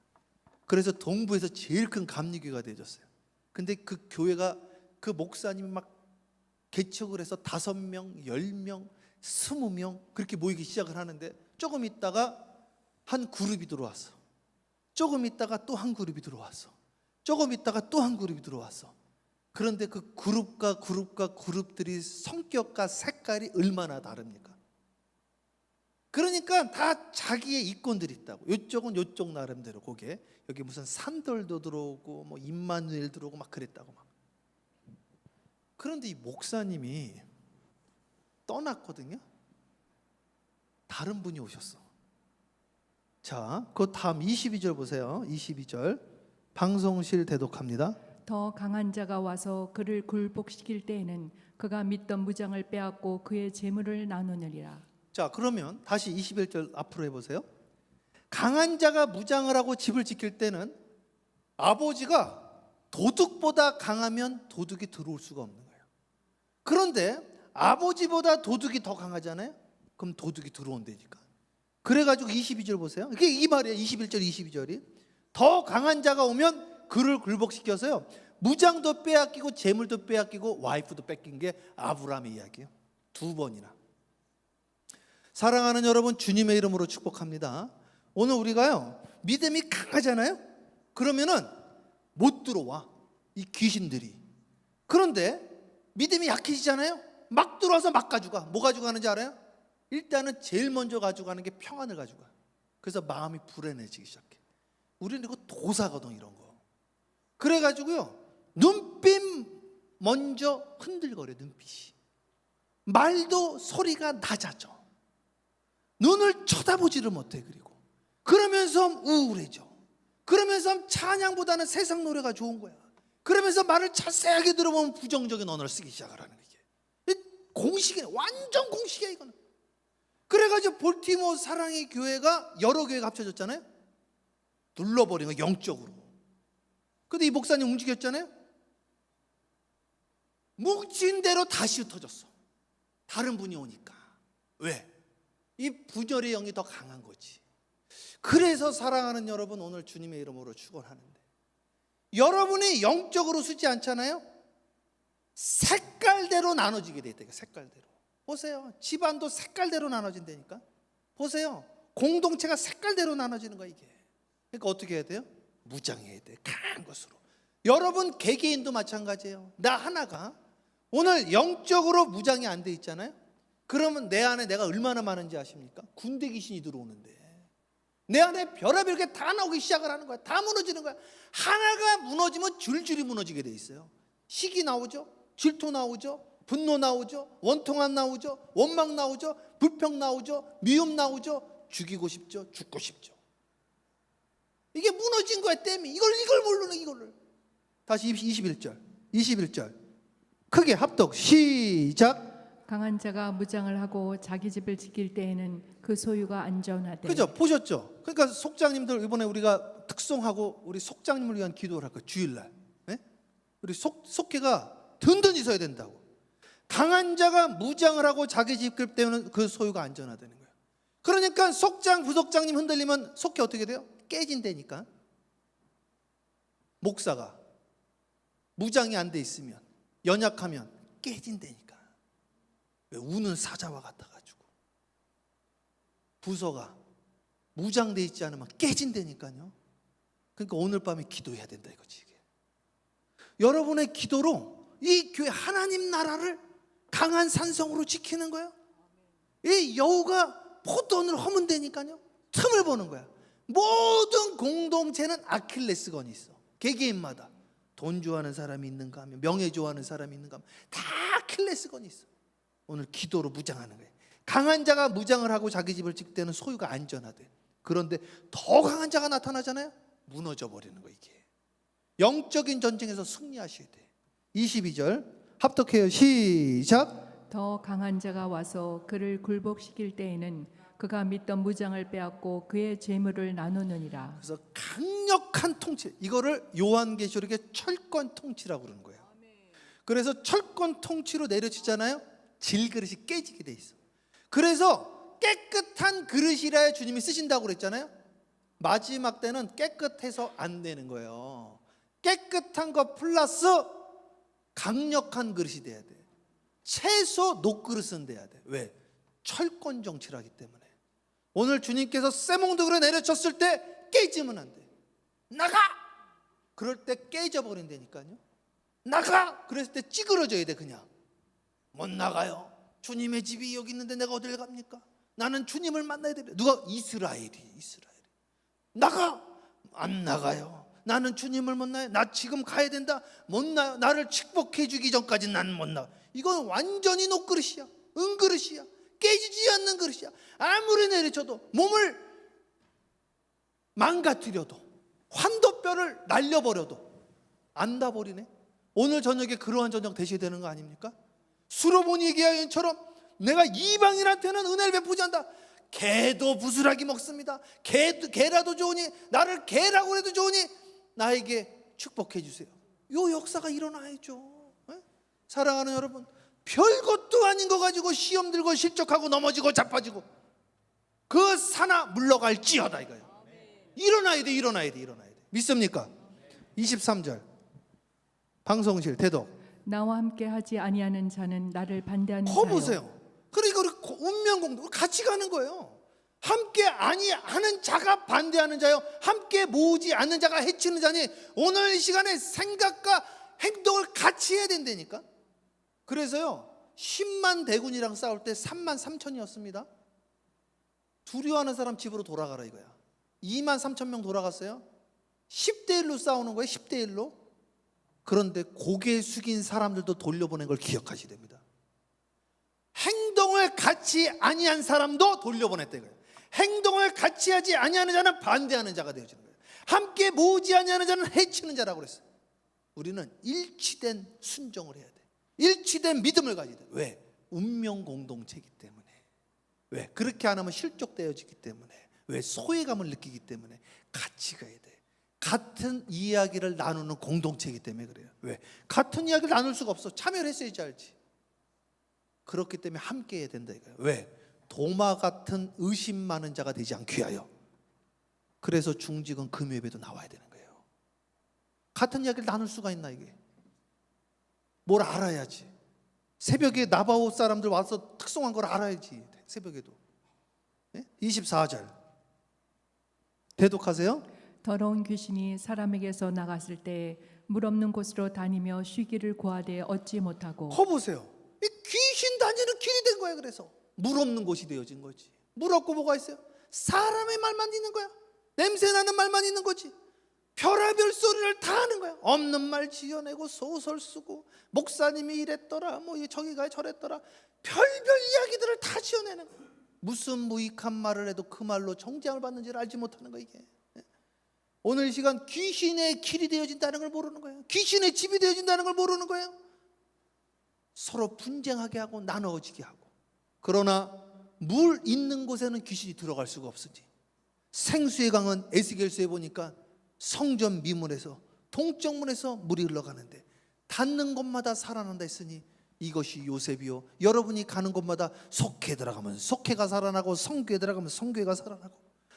그래서 동부에서 제일 큰 감리교회가 되어졌어요. 근데 그 교회가 그 목사님이 막 개척을 해서 5명, 10명, 20명 그렇게 모이기 시작을 하는데, 조금 있다가 한 그룹이 들어왔어. 조금 있다가 또 한 그룹이 들어왔어. 조금 있다가 또 한 그룹이 들어왔어. 그런데 그 그룹들이 성격과 색깔이 얼마나 다릅니까? 그러니까 다 자기의 이권들이 있다고. 이쪽은 이쪽 나름대로 거기에 여기 무슨 산돌도 들어오고 뭐 임마누엘 들어오고 막 그랬다고 막. 그런데 이 목사님이 떠났거든요. 다른 분이 오셨어. 자, 그 다음 22절 보세요. 22절 방송실 대독합니다. 더 강한 자가 와서 그를 굴복시킬 때에는 그가 믿던 무장을 빼앗고 그의 재물을 나누느리라. 자, 그러면 다시 21절 앞으로 해보세요. 강한 자가 무장을 하고 집을 지킬 때는 아버지가 도둑보다 강하면 도둑이 들어올 수가 없는 거예요. 그런데 아버지보다 도둑이 더 강하잖아요. 그럼 도둑이 들어온다니까. 그래가지고 22절 보세요. 이게 이 말이에요. 21절 22절이 더 강한 자가 오면 그를 굴복시켜서요, 무장도 빼앗기고 재물도 빼앗기고 와이프도 뺏긴 게 아브라함의 이야기예요. 2번이나. 사랑하는 여러분, 주님의 이름으로 축복합니다. 오늘 우리가요, 믿음이 강하잖아요. 그러면은 못 들어와, 이 귀신들이. 그런데 믿음이 약해지잖아요. 막 들어와서 막 가져가. 뭐 가져가는지 알아요? 일단은 제일 먼저 가져가는 게 평안을 가져가. 그래서 마음이 불안해지기 시작해. 우리는 이거 도사거든, 이런 거. 그래가지고요, 눈빛 먼저 흔들거려. 눈빛이. 말도 소리가 낮아져. 눈을 쳐다보지를 못해. 그리고 그러면서 우울해져. 그러면서 찬양보다는 세상 노래가 좋은 거야. 그러면서 말을 자세하게 들어보면 부정적인 언어를 쓰기 시작을 하는 거예요. 공식이야. 완전 공식이야 이거는. 그래가지고 볼티모어 사랑의 교회가 여러 교회가 합쳐졌잖아요. 눌러버린 거야, 영적으로. 근데 이 목사님 움직였잖아요. 뭉친 대로 다시 흩어졌어. 다른 분이 오니까. 왜? 이 분열의 영이 더 강한 거지. 그래서 사랑하는 여러분, 오늘 주님의 이름으로 축원하는데, 여러분이 영적으로 쓰지 않잖아요. 색깔대로 나눠지게 돼 있다. 색깔대로. 보세요. 집안도 색깔대로 나눠진다니까. 보세요. 공동체가 색깔대로 나눠지는 거야 이게. 그러니까 어떻게 해야 돼요? 무장해야 돼. 강한 것으로. 여러분 개개인도 마찬가지예요. 나 하나가 오늘 영적으로 무장이 안 돼 있잖아요. 그러면 내 안에 내가 얼마나 많은지 아십니까? 군대 귀신이 들어오는데 내 안에 별의별 게 다 나오기 시작을 하는 거야. 다 무너지는 거야. 하나가 무너지면 줄줄이 무너지게 돼 있어요. 시기 나오죠. 질투 나오죠. 분노 나오죠. 원통함 나오죠. 원망 나오죠. 불평 나오죠. 미움 나오죠. 죽이고 싶죠. 죽고 싶죠. 이게 무너진 거야. 땜이. 이걸 모르는 이거를. 다시 21절. 크게 합독 시작. 강한 자가 무장을 하고 자기 집을 지킬 때에는 그 소유가 안전하되. 그죠? 보셨죠? 그러니까 속장님들 이번에 우리가 특송하고 우리 속장님을 위한 기도를 할 거예요. 주일날. 네? 우리 속회가 든든히 서야 된다고. 강한 자가 무장을 하고 자기 집 지킬 때는 그 소유가 안전하다는 거예요. 그러니까 속장, 부속장님 흔들리면 속회 어떻게 돼요? 깨진다니까. 목사가 무장이 안 돼 있으면, 연약하면 깨진다니까. 왜? 우는 사자와 같아가지고. 부서가 무장돼 있지 않으면 깨진다니까요. 그러니까 오늘 밤에 기도해야 된다 이거지. 이게. 여러분의 기도로 이 교회 하나님 나라를 강한 산성으로 지키는 거예요. 이 여우가 포도원을 허문다니까요. 틈을 보는 거야. 모든 공동체는 아킬레스건이 있어. 개개인마다 돈 좋아하는 사람이 있는가 하면, 명예 좋아하는 사람이 있는가 하면 다 아킬레스건이 있어. 오늘 기도로 무장하는 거예요. 강한 자가 무장을 하고 자기 집을 지킬 때는 소유가 안전하대. 그런데 더 강한 자가 나타나잖아요. 무너져 버리는 거 이게. 영적인 전쟁에서 승리하셔야 돼. 22절 합독해요. 시작. 더 강한 자가 와서 그를 굴복시킬 때에는 그가 믿던 무장을 빼앗고 그의 재물을 나누느니라. 그래서 강력한 통치, 이거를 요한계시록의 철권 통치라고 그러는 거예요. 그래서 철권 통치로 내려치잖아요. 질그릇이 깨지게 돼 있어. 그래서 깨끗한 그릇이라야 주님이 쓰신다고 그랬잖아요. 마지막 때는 깨끗해서 안 되는 거예요. 깨끗한 것 플러스 강력한 그릇이 돼야 돼. 최소 녹그릇은 돼야 돼. 왜? 철권 정치라기 때문에. 오늘 주님께서 쇠몽둥이로 내려쳤을 때 깨지면 안 돼. 나가! 그럴 때 깨져버린다니까요. 나가! 그랬을 때 찌그러져야 돼. 그냥 못 나가요. 주님의 집이 여기 있는데 내가 어딜 갑니까? 나는 주님을 만나야 돼. 누가? 이스라엘이 나가! 안 나가요. 나는 주님을 못 나요. 나 지금 가야 된다. 못 나요. 나를 축복해 주기 전까지 난 못 나. 이건 완전히 녹그릇이야. 은그릇이야. 깨지지 않는 그릇이야. 아무리 내리쳐도, 몸을 망가뜨려도, 환도뼈를 날려버려도 안 닿아버리네. 오늘 저녁에 그러한 저녁 되셔야 되는 거 아닙니까? 수로보니게야 여인처럼 내가 이방인한테는 은혜를 베푸지 않다. 개도 부스라기 먹습니다. 개라도 좋으니, 나를 개라고 해도 좋으니 나에게 축복해 주세요. 이 역사가 일어나야죠. 네? 사랑하는 여러분, 별것도 아닌 거 가지고 시험 들고 실족하고 넘어지고 자빠지고 그 사나 물러갈지어다 이거예요. 일어나야 돼. 믿습니까? 23절 방송실 대독. 나와 함께 하지 아니하는 자는 나를 반대하는 거 자요. 보세요. 그러니까 우리 운명공동 같이 가는 거예요. 함께 아니하는 자가 반대하는 자요, 함께 모으지 않는 자가 해치는 자니. 오늘 이 시간에 생각과 행동을 같이 해야 된다니까. 그래서요 10만 대군이랑 싸울 때 3만 3천이었습니다. 두려워하는 사람 집으로 돌아가라 이거야. 2만 3천 명 돌아갔어요. 10대 1로 싸우는 거예요. 10대 1로. 그런데 고개 숙인 사람들도 돌려보낸 걸 기억하셔야 됩니다. 행동을 같이 아니한 사람도 돌려보냈다 이거예요. 행동을 같이 하지 아니하는 자는 반대하는 자가 되어지는 거예요. 함께 모으지 아니하는 자는 해치는 자라고 그랬어요. 우리는 일치된 순종을 해야 돼. 일치된 믿음을 가져야 돼. 왜? 운명 공동체이기 때문에. 왜? 그렇게 안 하면 실족되어지기 때문에. 왜? 소외감을 느끼기 때문에. 같이 가야 돼. 같은 이야기를 나누는 공동체이기 때문에 그래요. 왜? 같은 이야기를 나눌 수가 없어. 참여를 했어야지 알지. 그렇기 때문에 함께 해야 된다 이거예요. 왜? 도마 같은 의심 많은 자가 되지 않게 하여. 그래서 중직은 금요예배도 나와야 되는 거예요. 같은 이야기를 나눌 수가 있나 이게? 뭘 알아야지. 새벽에 나바오 사람들 와서 특송한 걸 알아야지. 새벽에도. 24절 대독하세요. 더러운 귀신이 사람에게서 나갔을 때 물 없는 곳으로 다니며 쉬기를 구하되 얻지 못하고. 거 보세요. 이 귀신 다니는 길이 된 거야. 그래서 물 없는 곳이 되어진 거지. 물 없고 뭐가 있어요? 사람의 말만 있는 거야. 냄새나는 말만 있는 거지. 별의별 소리를 다 하는 거야. 없는 말 지어내고 소설 쓰고 목사님이 이랬더라, 뭐 저기가 저랬더라, 별별 이야기들을 다 지어내는 거야. 무슨 무익한 말을 해도 그 말로 정죄함을 받는지를 알지 못하는 거야 이게. 오늘 이 시간 귀신의 길이 되어진다는 걸 모르는 거예요. 귀신의 집이 되어진다는 걸 모르는 거예요. 서로 분쟁하게 하고 나누어지게 하고, 그러나 물 있는 곳에는 귀신이 들어갈 수가 없으니 생수의 강은 에스겔서에 보니까 성전 미문에서 동쪽문에서 물이 흘러가는데 닿는 곳마다 살아난다 했으니 이것이 요셉이요, 여러분이 가는 곳마다 속회에 들어가면 속회가 살아나고, 성교에 들어가면 성교회가 살아나고,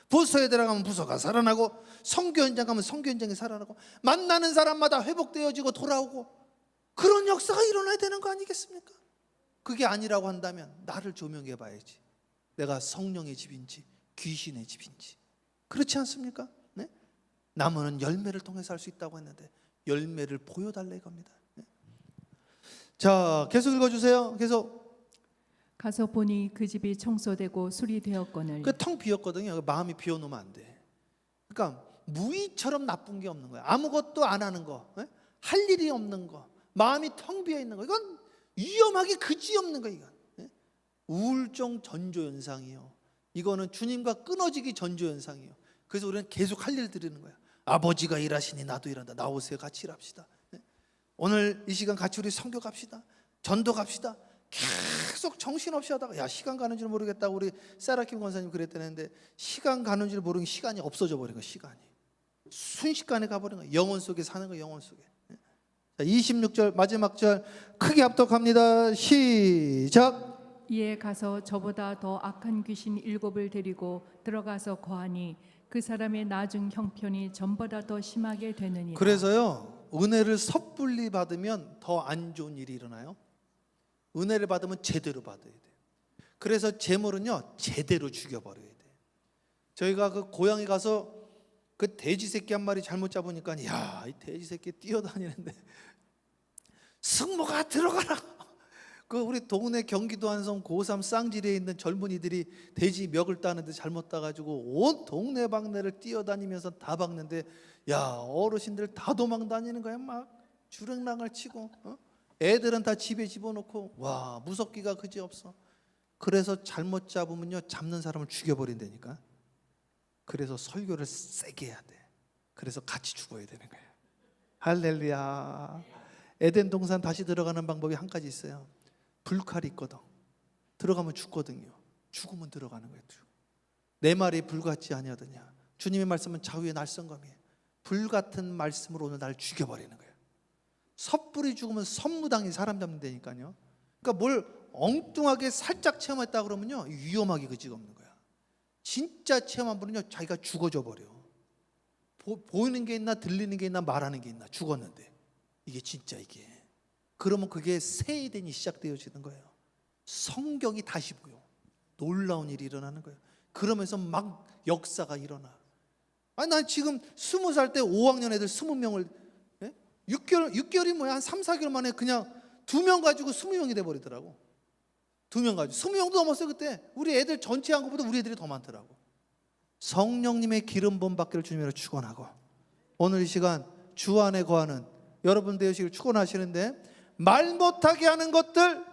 부서에 들어가면 부서가 살아나고, 선교 현장 가면 선교 현장이 살아나고, 만나는 사람마다 회복되어지고 돌아오고, 그런 역사가 일어나야 되는 거 아니겠습니까? 그게 아니라고 한다면 나를 조명해 봐야지. 내가 성령의 집인지 귀신의 집인지. 그렇지 않습니까? 네? 나무는 열매를 통해서 할 수 있다고 했는데 열매를 보여달라 이겁니다. 네? 자, 계속 읽어주세요. 계속. 가서 보니 그 집이 청소되고 수리되었거늘 그 텅 비었거든요. 마음이 비워놓으면 안 돼. 그러니까 무의처럼 나쁜 게 없는 거야. 아무것도 안 하는 거, 네? 할 일이 없는 거, 마음이 텅 비어 있는 거, 이건 위험하게 그지없는 거. 이건 네? 우울증 전조 현상이요. 이거는 주님과 끊어지기 전조 현상이요. 그래서 우리는 계속 할 일 드리는 거야. 아버지가 일하시니 나도 일한다. 나오세요, 같이 일합시다. 네? 오늘 이 시간 같이 우리 선교 갑시다. 전도 갑시다. 계속 정신없이 하다가 야, 시간 가는 줄 모르겠다고 우리 세라킴 권사님 그랬다는데, 시간 가는 줄 모르는 시간이 없어져 버린 거야. 시간이 순식간에 가버린 거야. 영혼 속에 사는 거야. 영혼 속에. 자, 26절 마지막 절 크게 합독합니다. 시작. 이에 가서 저보다 더 악한 귀신 7을 데리고 들어가서 거하니 그 사람의 나중 형편이 전보다 더 심하게 되느니라. 그래서요, 은혜를 섣불리 받으면 더 안 좋은 일이 일어나요. 은혜를 받으면 제대로 받아야 돼요. 그래서 재물은요 제대로 죽여버려야 돼요. 저희가 그 고향에 가서 그 돼지 새끼 한 마리 잘못 잡으니까, 야, 이 돼지 새끼 뛰어다니는데 승모가 들어가라. 그 우리 동네 경기도 한성 고3 쌍지리에 있는 젊은이들이 돼지 멱을 따는데 잘못 따가지고 온 동네 방네를 뛰어다니면서 다 박는데, 야, 어르신들 다 도망 다니는 거야. 막 주랭랑을 치고, 애들은 다 집에 집어넣고, 와, 무섭기가 그지없어. 그래서 잘못 잡으면요 잡는 사람을 죽여버린다니까. 그래서 설교를 세게 해야 돼. 그래서 같이 죽어야 되는 거예요. 할렐루야. 에덴 동산 다시 들어가는 방법이 한 가지 있어요. 불칼이 있거든. 들어가면 죽거든요. 죽으면 들어가는 거예요. 내 말이 불같지 아니하더냐. 주님의 말씀은 자유의 날성검이에요. 불같은 말씀으로 오늘 날 죽여버리는 거예요. 섣불리 죽으면 선무당이 사람 잡는다니까요. 그러니까 뭘 엉뚱하게 살짝 체험했다 그러면요 위험하게 그지가 없는 거야. 진짜 체험한 분은요 자기가 죽어져 버려. 보이는 게 있나 들리는 게 있나 말하는 게 있나, 죽었는데 이게 진짜 이게. 그러면 그게 새 에덴이 시작되어지는 거예요. 성경이 다시 보여. 놀라운 일이 일어나는 거예요. 그러면서 막 역사가 일어나. 아니, 난 지금 20살 때 5학년 애들 20명을 6개월이 뭐야, 한 3, 4개월 만에 그냥 2명 가지고 20명이 돼버리더라고. 2명 가지고 20명도 넘었어요. 그때 우리 애들 전체 한 것보다 우리 애들이 더 많더라고. 성령님의 기름 부음 받기를 주님으로 축원하고, 오늘 이 시간 주 안에 거하는 여러분 되시길 축원하시는데, 말 못하게 하는 것들,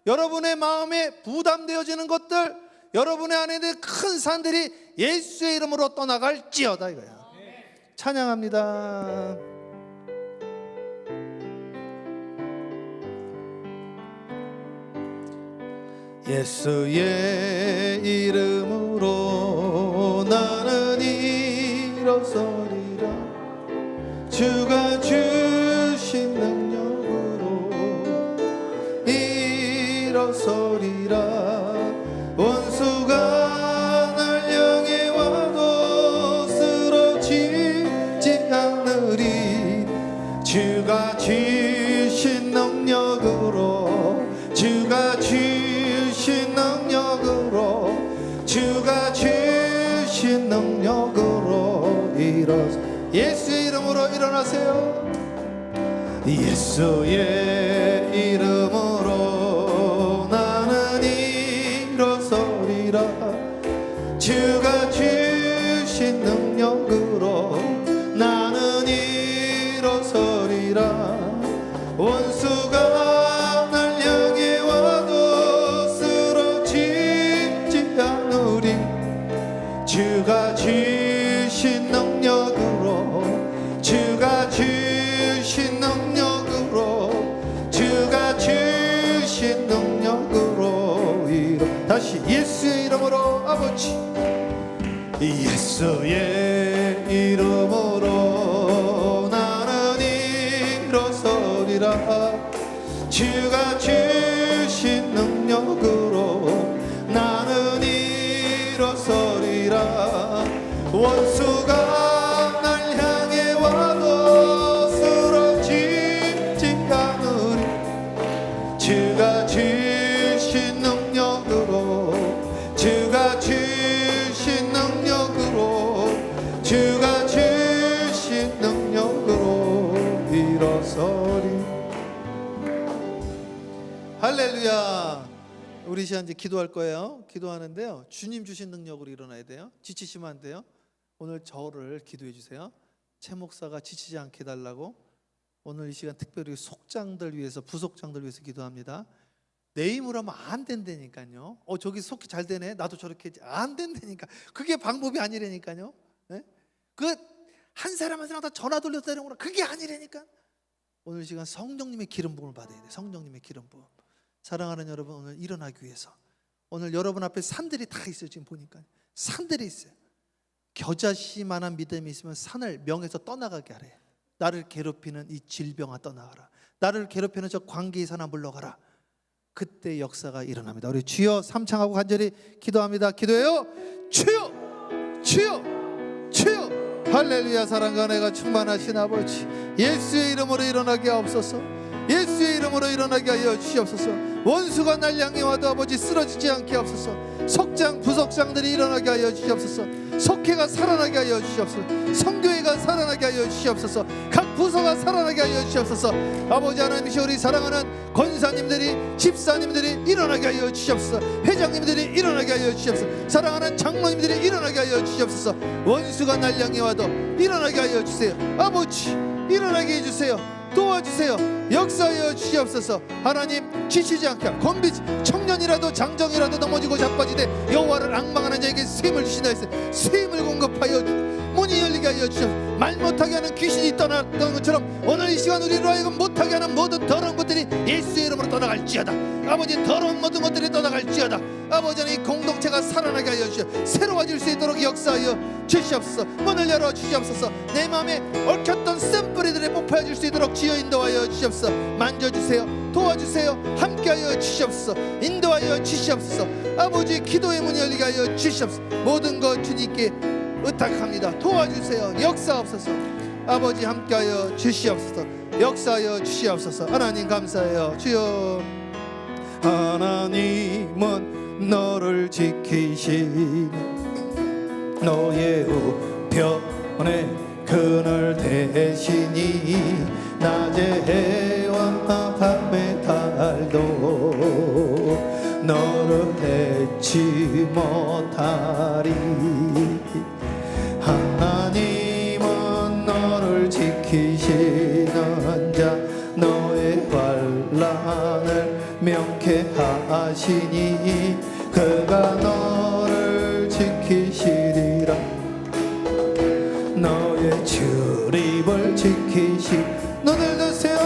여러분의 마음에 부담되어지는 것들, 여러분의 안에 있는 큰 산들이 예수의 이름으로 떠나갈지어다 이거야. 찬양합니다. 예수의 이름으로 나는 일어서리라. 주가 주신 능력으로 일어서리라. 원수가 날 향해 와도 쓰러지지 않으리. 주가 주신 능력으로, 주가 주신 능력으로, 주가 주신 능력으로 일어서, 예수의 이름으로 일어나세요. 예수의 이름으로 나는 일어서리라. 주가 주신 능력으로 나는 일어서리라. 원수가 날 향해 와도 쓰러지지 않으리. 주가 주신 능력으로, 주가 주신 능력으로, 주가 주신 다시 예수의 이름으로 아버지, 예수의 이름으로 나는 일어서리라. 주가 주신 능력으로 나는 일어서리라. 원수가 날 향해 와도 쓰러지지 않으리. 주가 주신 능력으로, 주가 주신 능력으로, 주가 주신 능력으로 일어서리. 할렐루야. 우리 시간 이제 기도할 거예요. 기도하는데요, 주님 주신 능력으로 일어나야 돼요. 지치시면 안 돼요. 오늘 저를 기도해 주세요. 최 목사가 지치지 않게 해달라고. 오늘 이 시간 특별히 속장들 위해서, 부속장들 위해서 기도합니다. 내 힘으로 하면 안 된다니까요. 저기 속히 잘 되네, 나도 저렇게 했지. 안 된다니까. 그게 방법이 아니라니까요. 네? 그 한 사람 한 사람 다 전화 돌려서 되는 거라, 그게 아니라니까. 오늘 이 시간 성령님의 기름 부음을 받아야 돼. 성령님의 기름 부음. 사랑하는 여러분, 오늘 일어나기 위해서, 오늘 여러분 앞에 산들이 다 있어요. 지금 보니까 산들이 있어요. 겨자씨만한 믿음이 있으면 산을 명에서 떠나가게 하래. 나를 괴롭히는 이 질병아 떠나가라. 나를 괴롭히는 저 관계의 산아 물러가라. 그때 역사가 일어납니다. 우리 주여 삼창하고 간절히 기도합니다. 기도해요. 주여, 주여, 주여. 할렐루야. 사랑과 은혜가 충만하신 아버지, 예수의 이름으로 일어나게 하옵소서. 예수의 이름으로 일어나게 하여 주시옵소서. 원수가 날 향해 와도 아버지 쓰러지지 않게 하옵소서. 석장 부석장들이 일어나게 하여 주시옵소서. 석회가 살아나게 하여 주시옵소서. 성교회가 살아나게 하여 주시옵소서. 각 부서가 살아나게 하여 주시옵소서. 아버지 하나님이시 우리 사랑하는 권사님들이, 집사님들이 일어나게 하여 주시옵소서. 회장님들이 일어나게 하여 주시옵소서. 사랑하는 장로님들이 일어나게 하여 주시옵소서. 원수가 날 향해 와도 일어나게 하여 주세요. 아버지 일어나게 해주세요. 도와주세요. 역사하여 주시옵소서. 하나님 지치지 않게, 건비지 청년이라도 장정이라도 넘어지고 자빠지되 여호와를 앙망하는 자에게 쉼을 주신다 했어요. 쉼을 공급하여 문이 열리게 하여 주시옵소서. 말 못하게 하는 귀신이 떠났던 것처럼 오늘 이 시간 우리로 하여금 못하게 하는 모든 더러운 것들이 예수의 이름으로 떠나갈지어다. 아버지 더러운 모든 것들이 떠나갈지어다. 아버지 이 공동체가 살아나게 하여 주시옵소서. 새로워질 수 있도록 역사하여 주시옵소서. 문을 열어 주시옵소서. 내 마음에 얽혔던 쓴뿌리들이 뽑혀질 수 있도록 주여 인도하여 주시옵소서. 만져주세요. 도와주세요. 함께하여 주시옵소서. 인도하여 주시옵소서. 아버지 기도의 문이 열리게 하여 주시옵소서. 모든 것 주님께 의탁합니다. 도와주세요. 역사옵소서. 아버지 함께하여 주시옵소서. 역사하여 주시옵소서. 하나님 감사해요. 주여, 하나님은 너를 지키시는 너의 우편에 그늘 대시니 낮에 해와 밤에 달도 너를 해치 못하리. 하나님은 너를 지키시는 자 너의 환난을 명쾌하시니 그가 너를 지키시리라. 너의 출입을 지키시. 눈을 드세요.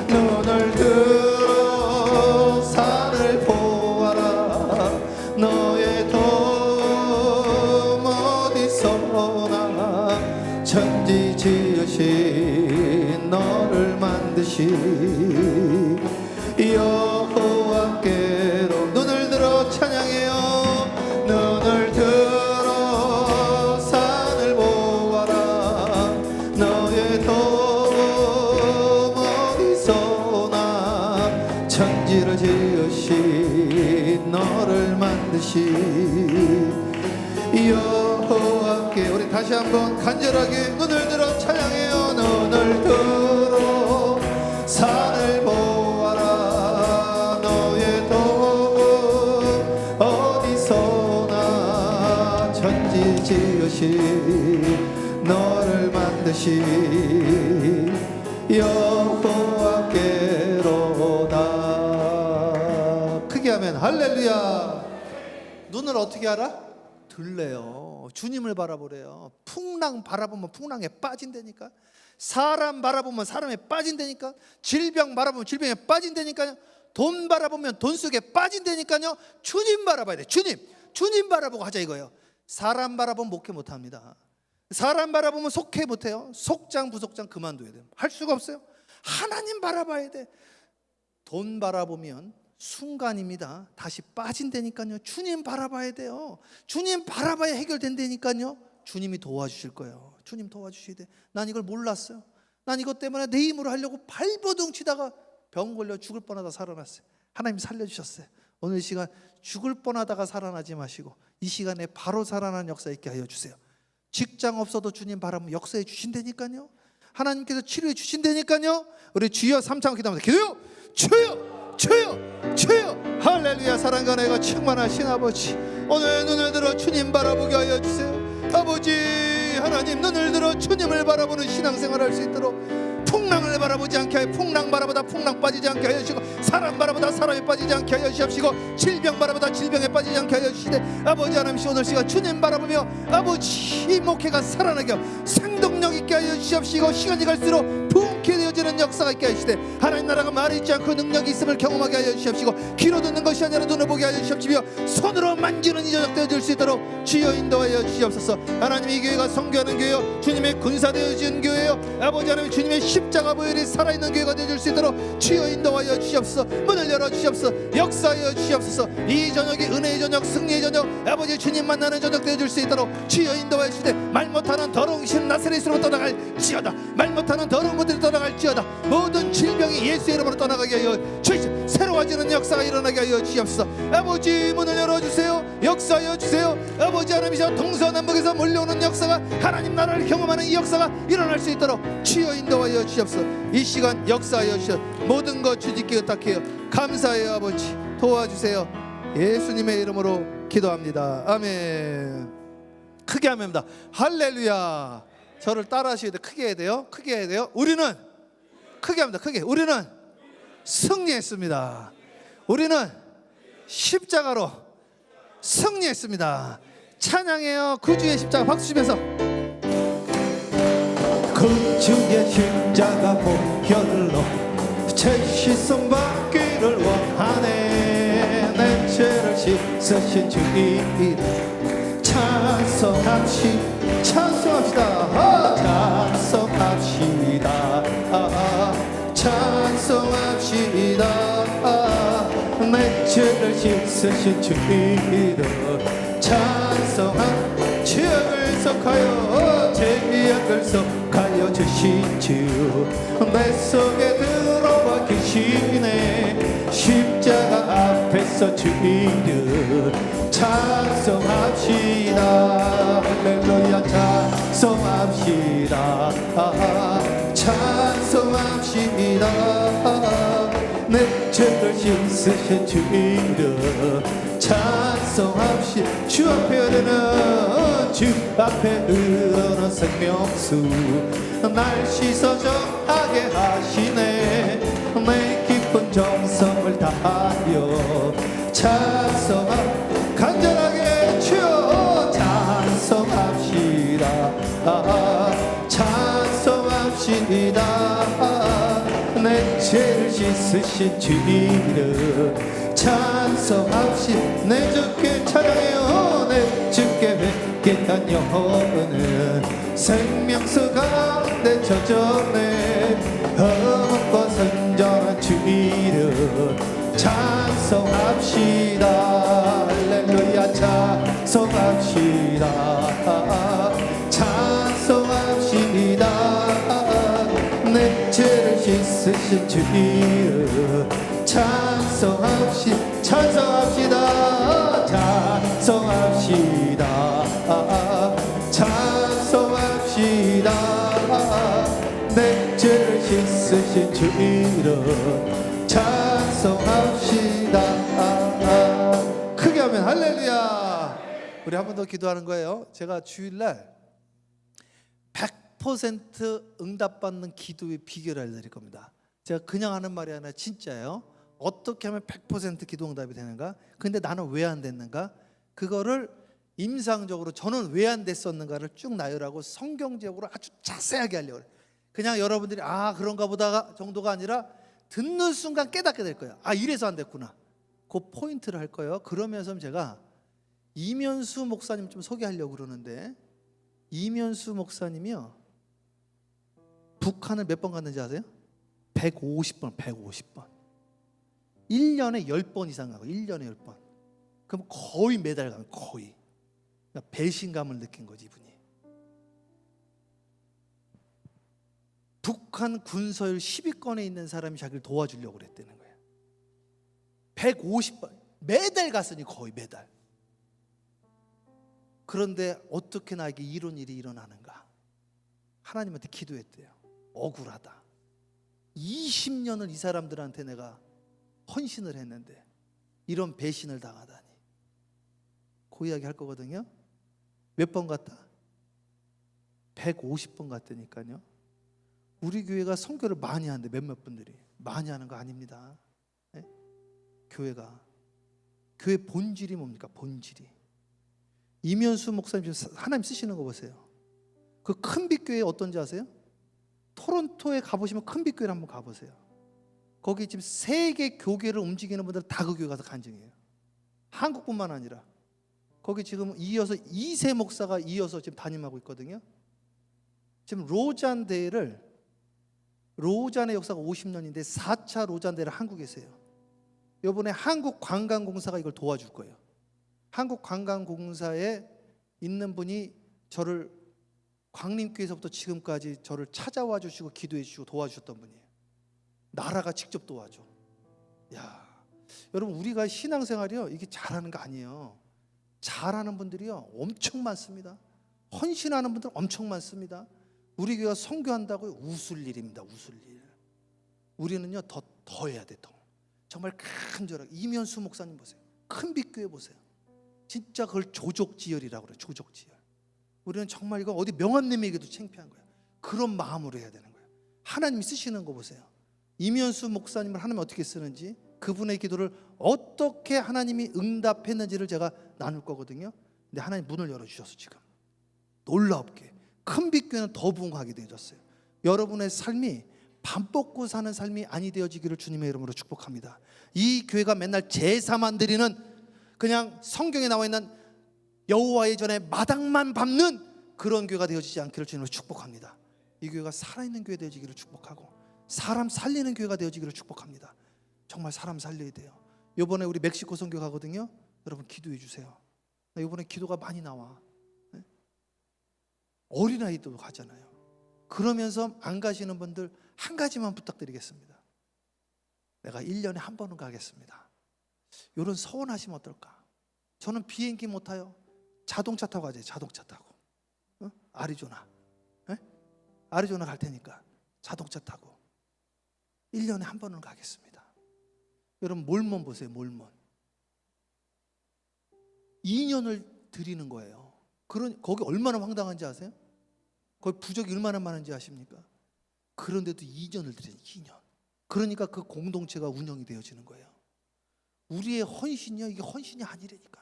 눈을 들어 산을 보아라. 너의 도움 어디서나 천지 지으신 너를 만드신 여호와께로 눈을 들어 찬양해요. 눈을 들어 산을 보아라. 너의 도움 어디서나 천지를 지으신 너를 만드신 여호와께. 우리 다시 한번 간절하게 눈을 들어 찬양해요. 눈을 들어 산을 보아라. 너의 도움 어디서나 천지 지으신 너를 만드신 여호와께로다. 크게 하면 할렐루야. 눈을 어떻게 알아? 들래요. 주님을 바라보래요. 풍랑 바라보면 풍랑에 빠진다니까. 사람 바라보면 사람에 빠진다니까. 질병 바라보면 질병에 빠진다니까요. 돈 바라보면 돈 속에 빠진다니까요. 주님 바라봐야 돼. 주님 바라보고 하자 이거예요. 사람 바라보면 목회 못합니다. 사람 바라보면 속회 못해요. 속장 부속장 그만둬야 돼요. 할 수가 없어요. 하나님 바라봐야 돼. 돈 바라보면 순간입니다. 다시 빠진다니까요. 주님 바라봐야 돼요. 주님 바라봐야 해결된다니까요. 주님이 도와주실 거예요. 주님 도와주셔야 돼. 난 이걸 몰랐어요. 난 이것 때문에 내 힘으로 하려고 발버둥 치다가 병 걸려 죽을 뻔하다 살아났어요. 하나님 살려주셨어요. 오늘 이 시간 죽을 뻔하다가 살아나지 마시고 이 시간에 바로 살아나는 역사 있게 하여 주세요. 직장 없어도 주님 바라면 역사해 주신다니까요. 하나님께서 치료해 주신다니까요. 우리 주여 3창 기도합니다. 기도요. 주여, 주여, 주여. 할렐루야. 사랑과 내가 충만하신 아버지, 오늘 눈을 들어 주님 바라보게 하여 주세요. 아버지 하나님, 눈을 들어 주님을 바라보는 신앙생활을 할 수 있도록, 풍랑을 바라보지 않게 하여 풍랑 바라보다 풍랑 빠지지 않게 하여 주시고, 사람 바라보다 사람에 빠지지 않게 하여 주시옵시고, 질병 바라보다 질병에 빠지지 않게 하여 주시되, 아버지 하나님 오늘 시간 주님 바라보며 아버지 이 목회가 살아나게 하고 생동력 있게 하여 주시옵시고, 시간이 갈수록 부흥케 되어지는 역사가 있게 하시되, 하나님 나라가 말이 있지 않고 능력이 있음을 경험하게 하여 주시옵시고, 귀로 듣는 것이 아니라 눈을 보게 하여 주시옵시며, 손으로 만지는 이 저녁 되어질 수 있도록 주여 인도하여 주시옵소서. 하나님 이 교회가 성교하는 교회요, 주님의 군사되어진 교회요, 아버지 하나님 주님의 십자가 보혈이 살아있는 교회가 되어질 수 있도록 주여 인도하여 주시옵소서. 문을 열어 주시옵소서. 역사하여 주시옵소서. 이 저녁이 은혜의 저녁, 승리의 저녁, 아버지 주님 만나는 저녁 되어질 수 있도록 주여 인도하여 주시되, 말 못하는 더러운 신 나사렛으로 떠나갈지어다. 말 못하는 더러운 것들이 떠나갈지어다. 모든 질병이 예수의 이름으로 떠나가게 하여 주시옵소서. 새로워지는 역사가 일어나게 하여 주시옵소서. 아버지 문을 열어주세요. 역사하여 주세요. 아버지 하나님, 저 동서남북에서 몰려오는 역사가, 하나님 나라를 경험하는 이 역사가 일어날 수 있도록 주여 인도하여 주시옵소서. 이 시간 역사하여 주시옵소서. 모든 것 주님께 의탁해요. 감사해요. 아버지 도와주세요. 예수님의 이름으로 기도합니다. 아멘. 크게 합니다. 할렐루야. 저를 따라 하셔야 돼요. 크게 해야 돼요. 크게 해야 돼요. 우리는 크게 합니다. 크게. 우리는 승리했습니다. 우리는 십자가로 승리했습니다. 찬양해요. 구주의 십자가 박수 치면서. 구주의 십자가 보혈로 제 시선 받기를 원하네. 내 죄를 씻으신 주 이름 찬송합시다. 찬송합시다. 내 죄를 씻으신 주 이름 찬송한 죄악을 속하여 죄악을 속하여 주신 주 내 속에 들어와 계시네. 십자가 앞에서 주 이름 찬송합시다. 할렐루야. 찬송합시다. 찬송합시다. 내 죄를 씻으신 주 이름 찬송합시다. 주 앞에 흐르는 주 앞에 흐르는 생명수 날 씻어 정하게 하시네. 내 깊은 정성을 다하여 찬송합 간절하게 주여 찬송합시다. 찬송합시다. 내 죄를 씻으신 주 이름 찬송합시다. 내 주께 찬양해요. 내 주께 회개한 영혼은 생명수 가운데 젖어내. 험과 선전한 주 이름 찬송합시다. 할렐루야. 찬송합시다. 찬송합시다. 내 죄를 씻으신 주 이름 찬송합시다. 찬송합시다. 찬송합시다. 찬송합시다. 내 죄를 씻으신 주 이름 찬송합시다. 크게 하면 할렐루야. 우리 한 번 더 기도하는 거예요. 제가 주일날 100% 응답받는 기도의 비결을 알려드릴 겁니다. 제가 그냥 하는 말이 아니라 진짜예요. 어떻게 하면 100% 기도 응답이 되는가? 근데 나는 왜 안 됐는가? 그거를 임상적으로 저는 왜 안 됐었는가를 쭉 나열하고 성경적으로 아주 자세하게 하려고 해요. 그냥 여러분들이 아 그런가 보다 정도가 아니라 듣는 순간 깨닫게 될 거예요. 아, 이래서 안 됐구나. 그 포인트를 할 거예요. 그러면서 제가 이면수 목사님 좀 소개하려고 그러는데, 이면수 목사님이요, 북한을 몇 번 갔는지 아세요? 150번, 150번. 1년에 10번 이상 가고, 1년에 10번. 그럼 거의 매달 가면 거의. 그러니까 배신감을 느낀 거지, 이분이. 북한 군서열 10위권에 있는 사람이 자기를 도와주려고 그랬다는 거예요. 150번. 매달 갔으니 거의 매달. 그런데 어떻게 나에게 이런 일이 일어나는가? 하나님한테 기도했대요. 억울하다. 20년을 이 사람들한테 내가 헌신을 했는데 이런 배신을 당하다니. 그 이야기 할 거거든요. 몇 번 갔다? 150번 갔다니까요. 우리 교회가 선교를 많이 하는데 몇몇 분들이 많이 하는 거 아닙니다. 네? 교회 본질이 뭡니까? 본질이. 이면수 목사님 지금 하나님 쓰시는 거 보세요. 그 큰빛교회 어떤지 아세요? 토론토에 가보시면 큰빛교회를 한번 가보세요. 거기 지금 세계 교계를 움직이는 분들은 다 그 교회 가서 간증해요. 한국뿐만 아니라 거기 지금 이어서 이세 목사가 이어서 지금 담임하고 있거든요. 지금 로잔의 역사가 50년인데 4차 로잔 대회를 한국에서 해요. 이번에 한국관광공사가 이걸 도와줄 거예요. 한국관광공사에 있는 분이 저를 광림교회에서부터 지금까지 저를 찾아와 주시고 기도해 주시고 도와주셨던 분이에요. 나라가 직접 도와줘. 야, 여러분, 우리가 신앙생활이요, 이게 잘하는 거 아니에요. 잘하는 분들이요 엄청 많습니다. 헌신하는 분들 엄청 많습니다. 우리 교회가 선교한다고 웃을 일입니다. 웃을 일. 우리는요 더 해야 돼. 더. 정말 간절하게. 이면수 목사님 보세요. 큰빛교회 보세요. 진짜 그걸 조족지혈이라고 그래요. 조족지혈. 우리는 정말 이거 어디 명함님에게도 창피한 거야. 그런 마음으로 해야 되는 거예요. 하나님이 쓰시는 거 보세요. 이면수 목사님을 하나님 어떻게 쓰는지, 그분의 기도를 어떻게 하나님이 응답했는지를 제가 나눌 거거든요. 근데 하나님 문을 열어주셔서 지금 놀랍게 큰빛교회는 더 부흥하게 되어졌어요. 여러분의 삶이 밥 먹고 사는 삶이 아니 되어지기를 주님의 이름으로 축복합니다. 이 교회가 맨날 제사만 드리는, 그냥 성경에 나와 있는 여호와의 전에 마당만 밟는 그런 교회가 되어지지 않기를 주님으로 축복합니다. 이 교회가 살아있는 교회 되어지기를 축복하고 사람 살리는 교회가 되어지기를 축복합니다. 정말 사람 살려야 돼요. 이번에 우리 멕시코 선교 가거든요. 여러분 기도해 주세요. 나 이번에 기도가 많이 나와. 어린아이들도 가잖아요. 그러면서 안 가시는 분들 한 가지만 부탁드리겠습니다. 내가 1년에 한 번은 가겠습니다. 이런 서운하시면 어떨까? 저는 비행기 못 타요. 자동차 타고 가세요. 자동차 타고. 아리조나. 아리조나 갈 테니까 자동차 타고 1년에 한 번은 가겠습니다. 여러분 몰몬 보세요. 몰몬. 2년을 드리는 거예요. 거기 얼마나 황당한지 아세요? 거기 부적이 얼마나 많은지 아십니까? 그런데도 2년을 드리는 2년. 그러니까 그 공동체가 운영이 되어지는 거예요. 우리의 헌신이요, 이게 헌신이 아니라니까.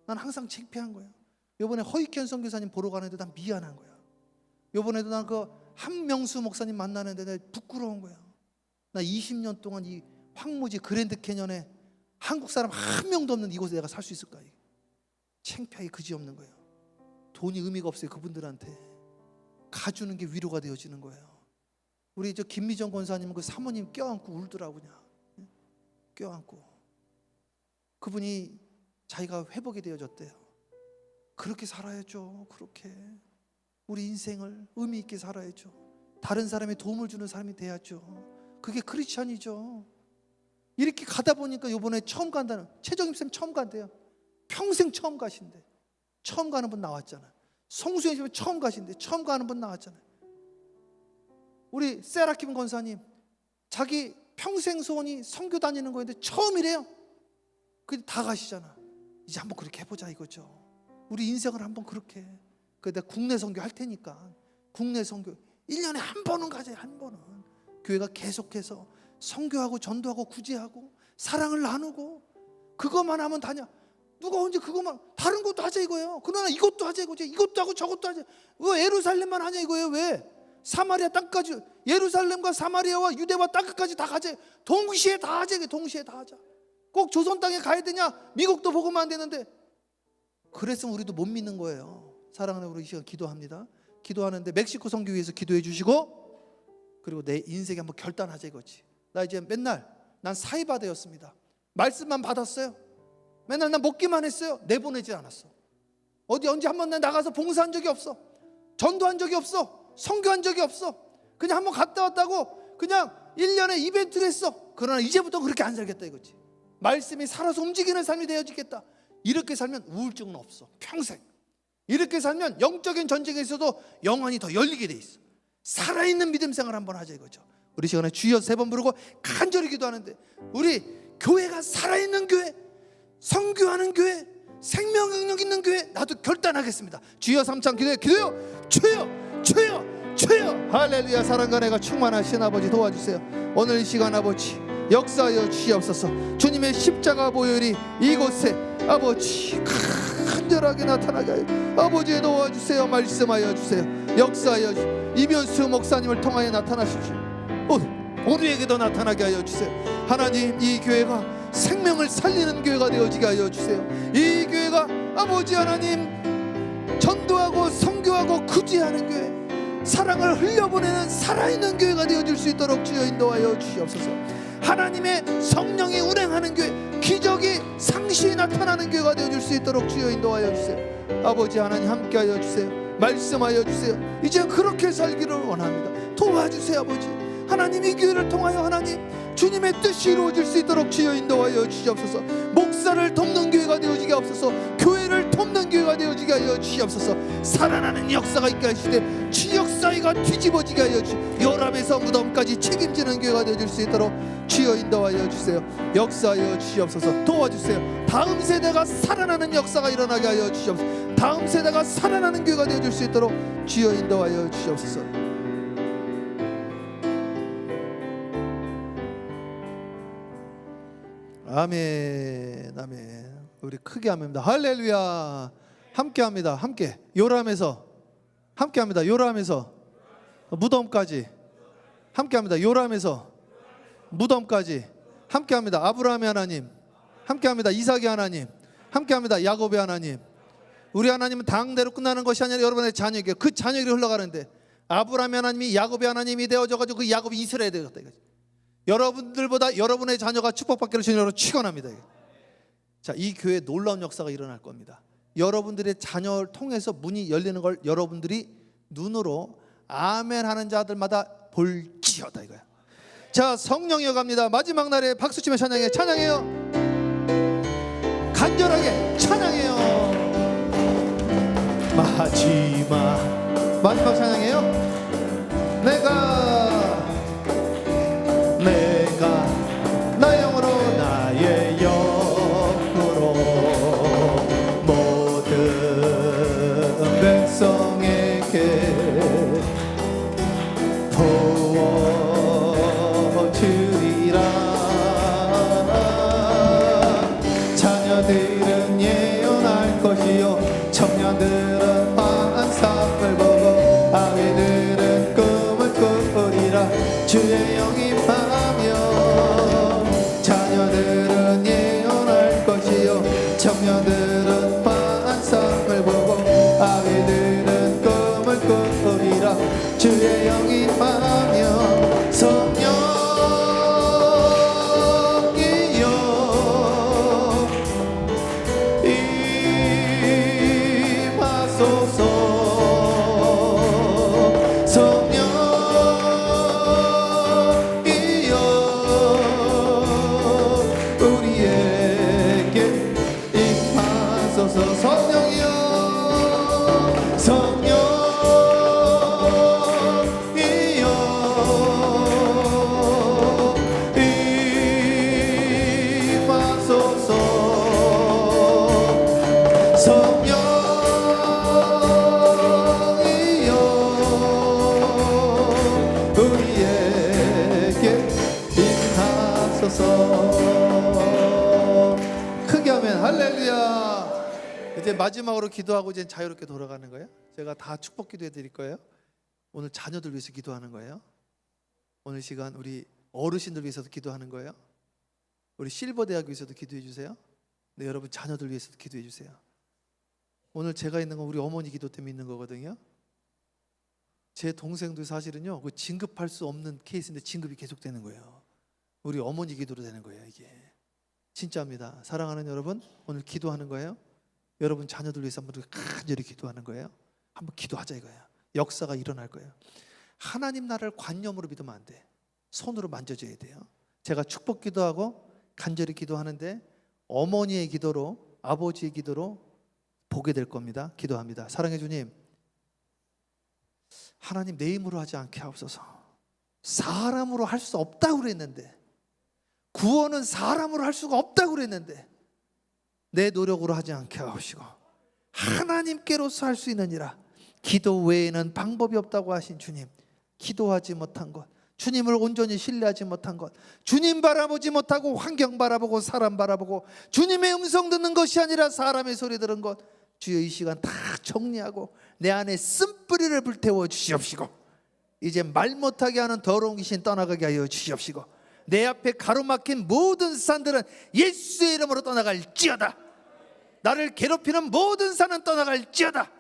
난 항상 창피한 거예요. 이번에 허익현 선교사님 보러 가는데 난 미안한 거야. 이번에도 난 그 한명수 목사님 만나는데 나 부끄러운 거야. 나 20년 동안 이 황무지 그랜드 캐년에 한국 사람 한 명도 없는 이곳에 내가 살 수 있을까? 창피하기 그지없는 거예요. 돈이 의미가 없어요. 그분들한테 가주는 게 위로가 되어지는 거예요. 우리 저 김미정 권사님은 그 사모님 껴안고 울더라고. 그냥 껴안고. 그분이 자기가 회복이 되어졌대요. 그렇게 살아야죠. 그렇게 우리 인생을 의미 있게 살아야죠. 다른 사람에 도움을 주는 사람이 돼야죠. 그게 크리스찬이죠. 이렇게 가다 보니까 이번에 처음 간다는, 최정임 쌤 처음 간대요. 평생 처음 가신대. 처음 가는 분 나왔잖아. 성수의 집에 처음 가신대. 처음 가는 분 나왔잖아요. 우리 세라킴 권사님 자기 평생 소원이 선교 다니는 거였는데 처음이래요. 근데 다 가시잖아. 이제 한번 그렇게 해보자 이거죠. 우리 인생을 한번 그렇게. 그래서 내가 국내 선교 할 테니까 국내 선교 1년에 한 번은 가자. 한 번은 교회가 계속해서 선교하고 전도하고 구제하고 사랑을 나누고 그것만 하면 다냐. 누가 언제 그것만, 다른 것도 하자 이거예요. 그러나 이것도 하자 이거지. 이것도 하고 저것도 하자. 왜 예루살렘만 하냐 이거예요. 왜? 사마리아 땅까지, 예루살렘과 사마리아와 유대와 땅끝까지 다 가자. 동시에 다 하자. 동시에 다 하자. 꼭 조선 땅에 가야 되냐? 미국도 복음만 안 되는데. 그랬으면 우리도 못 믿는 거예요. 사랑하는 우리 이 시간 기도합니다. 기도하는데 멕시코 선교회에서 기도해 주시고, 그리고 내 인생에 한번 결단하자 이거지. 나 이제 맨날 난 사이바되었습니다. 말씀만 받았어요. 맨날 난 먹기만 했어요. 내보내지 않았어. 어디 언제 한번 난 나가서 봉사한 적이 없어. 전도한 적이 없어. 선교한 적이 없어. 그냥 한번 갔다 왔다고 그냥 1년에 이벤트를 했어. 그러나 이제부터 그렇게 안 살겠다 이거지. 말씀이 살아서 움직이는 삶이 되어지겠다. 이렇게 살면 우울증은 없어. 평생. 이렇게 살면 영적인 전쟁에서도 영혼이 더 열리게 돼 있어. 살아있는 믿음 생활 한번 하자 이거죠. 우리 시간에 주여 3번 부르고 간절히 기도하는데, 우리 교회가 살아있는 교회, 선교하는 교회, 생명 능력 있는 교회, 나도 결단하겠습니다. 주여 3창 기도해. 기도요. 주여, 주여, 주여. 할렐루야. 사랑과 내가 충만하신 아버지 도와주세요. 오늘 이 시간 아버지 역사하여 주시옵소서. 주님의 십자가 보혈이 이곳에 아버지 간절하게 나타나게 하여 아버지 도와주세요. 말씀하여 주세요. 역사하여 주시오. 이면수 목사님을 통하여 나타나십시오. 우리에게도 나타나게 하여 주세요. 하나님, 이 교회가 생명을 살리는 교회가 되어지게 하여 주세요. 이 교회가 아버지 하나님 전도하고 선교하고 구제하는 교회, 사랑을 흘려보내는 살아있는 교회가 되어질 수 있도록 주여 인도하여 주시옵소서. 하나님의 성령이 운행하는 교회, 기적이 상시에 나타나는 교회가 되어질 수 있도록 주여 인도하여 주세요. 아버지 하나님 함께하여 주세요. 말씀하여 주세요. 이제 그렇게 살기를 원합니다. 도와주세요 아버지. 하나님, 이 교회를 통하여 하나님 주님의 뜻이 이루어질 수 있도록 주여 인도하여 주시옵소서. 목사를 돕는 교회가 되어지게 하옵소서. 교회를 돕는 교회가 되어지게 하여 주시옵소서. 살아나는 역사가 있게 하시되 지역사회가 뒤집어지게 하여 주시옵소서. 열압에서 무덤까지 책임지는 교회가 되어질 수 있도록 주여 인도하여 주세요. 역사하여 주시옵소서. 도와주세요. 다음 세대가 살아나는 역사가 일어나게 하여 주시옵소서. 다음 세대가 살아나는 교회가 되어질 수 있도록 주여 인도하여 주시옵소서. 아멘, 아멘. 우리 크게 합니다. 할렐루야. 함께합니다. 함께 요람에서 함께합니다. 요람에서 무덤까지 함께합니다. 요람에서 무덤까지 함께합니다. 아브라함의 하나님 함께합니다. 이삭의 하나님 함께합니다. 야곱의 하나님. 우리 하나님은 당대로 끝나는 것이 아니라 여러분의 자녀에게 그 자녀에게 흘러가는데, 아브라함의 하나님이 야곱의 하나님이 되어져가지고 그 야곱이 이스라엘이 되었다 이거지. 여러분들보다 여러분의 자녀가 축복받기를 주님으로 축원합니다. 자, 이 교회에 놀라운 역사가 일어날 겁니다. 여러분들의 자녀를 통해서 문이 열리는 걸 여러분들이 눈으로 아멘 하는 자들마다 볼지어다 이거야. 자, 성령이여 갑니다. 마지막 날에 박수치며 찬양해. 찬양해요. 간절하게 찬양해요. 마지막 찬양해요. 내가 나 영으로 나의 영으로 모든 백성에게 부어주리라. 자녀들은 예언할 것이요 청년들은 환상을 보고 아이들은 꿈을 꾸리라. 주의 영이 자녀들은 예언할 것이요 청년들은 환상을 보고 아이들은 꿈을 꾸리라. 주의 영이 임하며 성령이여 임하소서. 크게 하면 할렐루야. 이제 마지막으로 기도하고 이제 자유롭게 돌아가는 거예요. 제가 다 축복 기도해 드릴 거예요. 오늘 자녀들 위해서 기도하는 거예요. 오늘 시간 우리 어르신들 위해서도 기도하는 거예요. 우리 실버대학 위해서도 기도해 주세요. 네, 여러분 자녀들 위해서도 기도해 주세요. 오늘 제가 있는 건 우리 어머니 기도 때문에 있는 거거든요. 제 동생도 사실은요, 그 진급할 수 없는 케이스인데 진급이 계속되는 거예요. 우리 어머니 기도로 되는 거예요. 이게 진짜입니다. 사랑하는 여러분, 오늘 기도하는 거예요. 여러분 자녀들 위해서 한번 간절히 기도하는 거예요. 한번 기도하자 이거예요. 역사가 일어날 거예요. 하나님 나라를 관념으로 믿으면 안 돼. 손으로 만져줘야 돼요. 제가 축복 기도하고 간절히 기도하는데 어머니의 기도로, 아버지의 기도로 보게 될 겁니다. 기도합니다. 사랑해 주님, 하나님 내 힘으로 하지 않게 하옵소서. 사람으로 할 수 없다고 그랬는데, 구원은 사람으로 할 수가 없다고 그랬는데 내 노력으로 하지 않게 하옵시고 하나님께로서 할 수 있느니라. 기도 외에는 방법이 없다고 하신 주님, 기도하지 못한 것, 주님을 온전히 신뢰하지 못한 것, 주님 바라보지 못하고 환경 바라보고 사람 바라보고 주님의 음성 듣는 것이 아니라 사람의 소리 들은 것, 주여 이 시간 다 정리하고 내 안에 쓴뿌리를 불태워 주시옵시고 이제 말 못하게 하는 더러운 귀신 떠나가게 하여 주시옵시고 내 앞에 가로막힌 모든 산들은 예수의 이름으로 떠나갈지어다. 나를 괴롭히는 모든 산은 떠나갈지어다.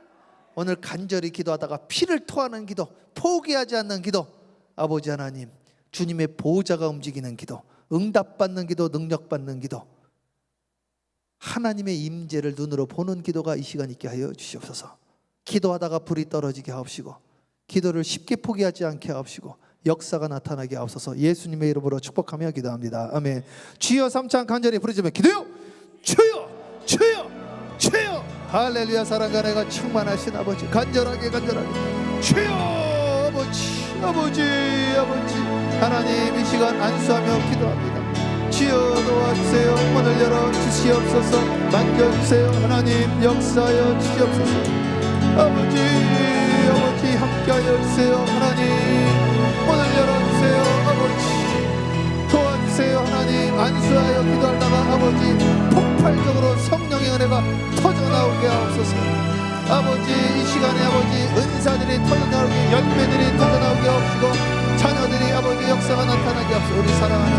오늘 간절히 기도하다가 피를 토하는 기도, 포기하지 않는 기도, 아버지 하나님 주님의 보호자가 움직이는 기도, 응답받는 기도, 능력받는 기도, 하나님의 임재를 눈으로 보는 기도가 이 시간 있게 하여 주시옵소서. 기도하다가 불이 떨어지게 하옵시고 기도를 쉽게 포기하지 않게 하옵시고 역사가 나타나게 하옵소서. 예수님의 이름으로 축복하며 기도합니다. 아멘. 주여 삼창 간절히 부르짖으며 기도요. 주여, 주여, 주여. 할렐루야. 사랑과 내가 충만하신 아버지, 간절하게 주여. 아버지 하나님 이 시간 안수하며 기도합니다. 주여 도와주세요. 문을 열어 주시옵소서. 만져주세요. 하나님 역사하여 주시옵소서. 아버지 함께하여 주세요. 하나님 문을 열어주세요. 아버지 도와주세요. 하나님 안수하여 기도하다가 아버지 폭발적으로 성령의 은혜가 터져나오게 하옵소서. 아버지 이 시간에 아버지 은사들이 터져나오게, 열매들이 터져나오게 하옵시고 자녀들이 아버지 역사가 나타나게 하옵소서. 우리 사랑하는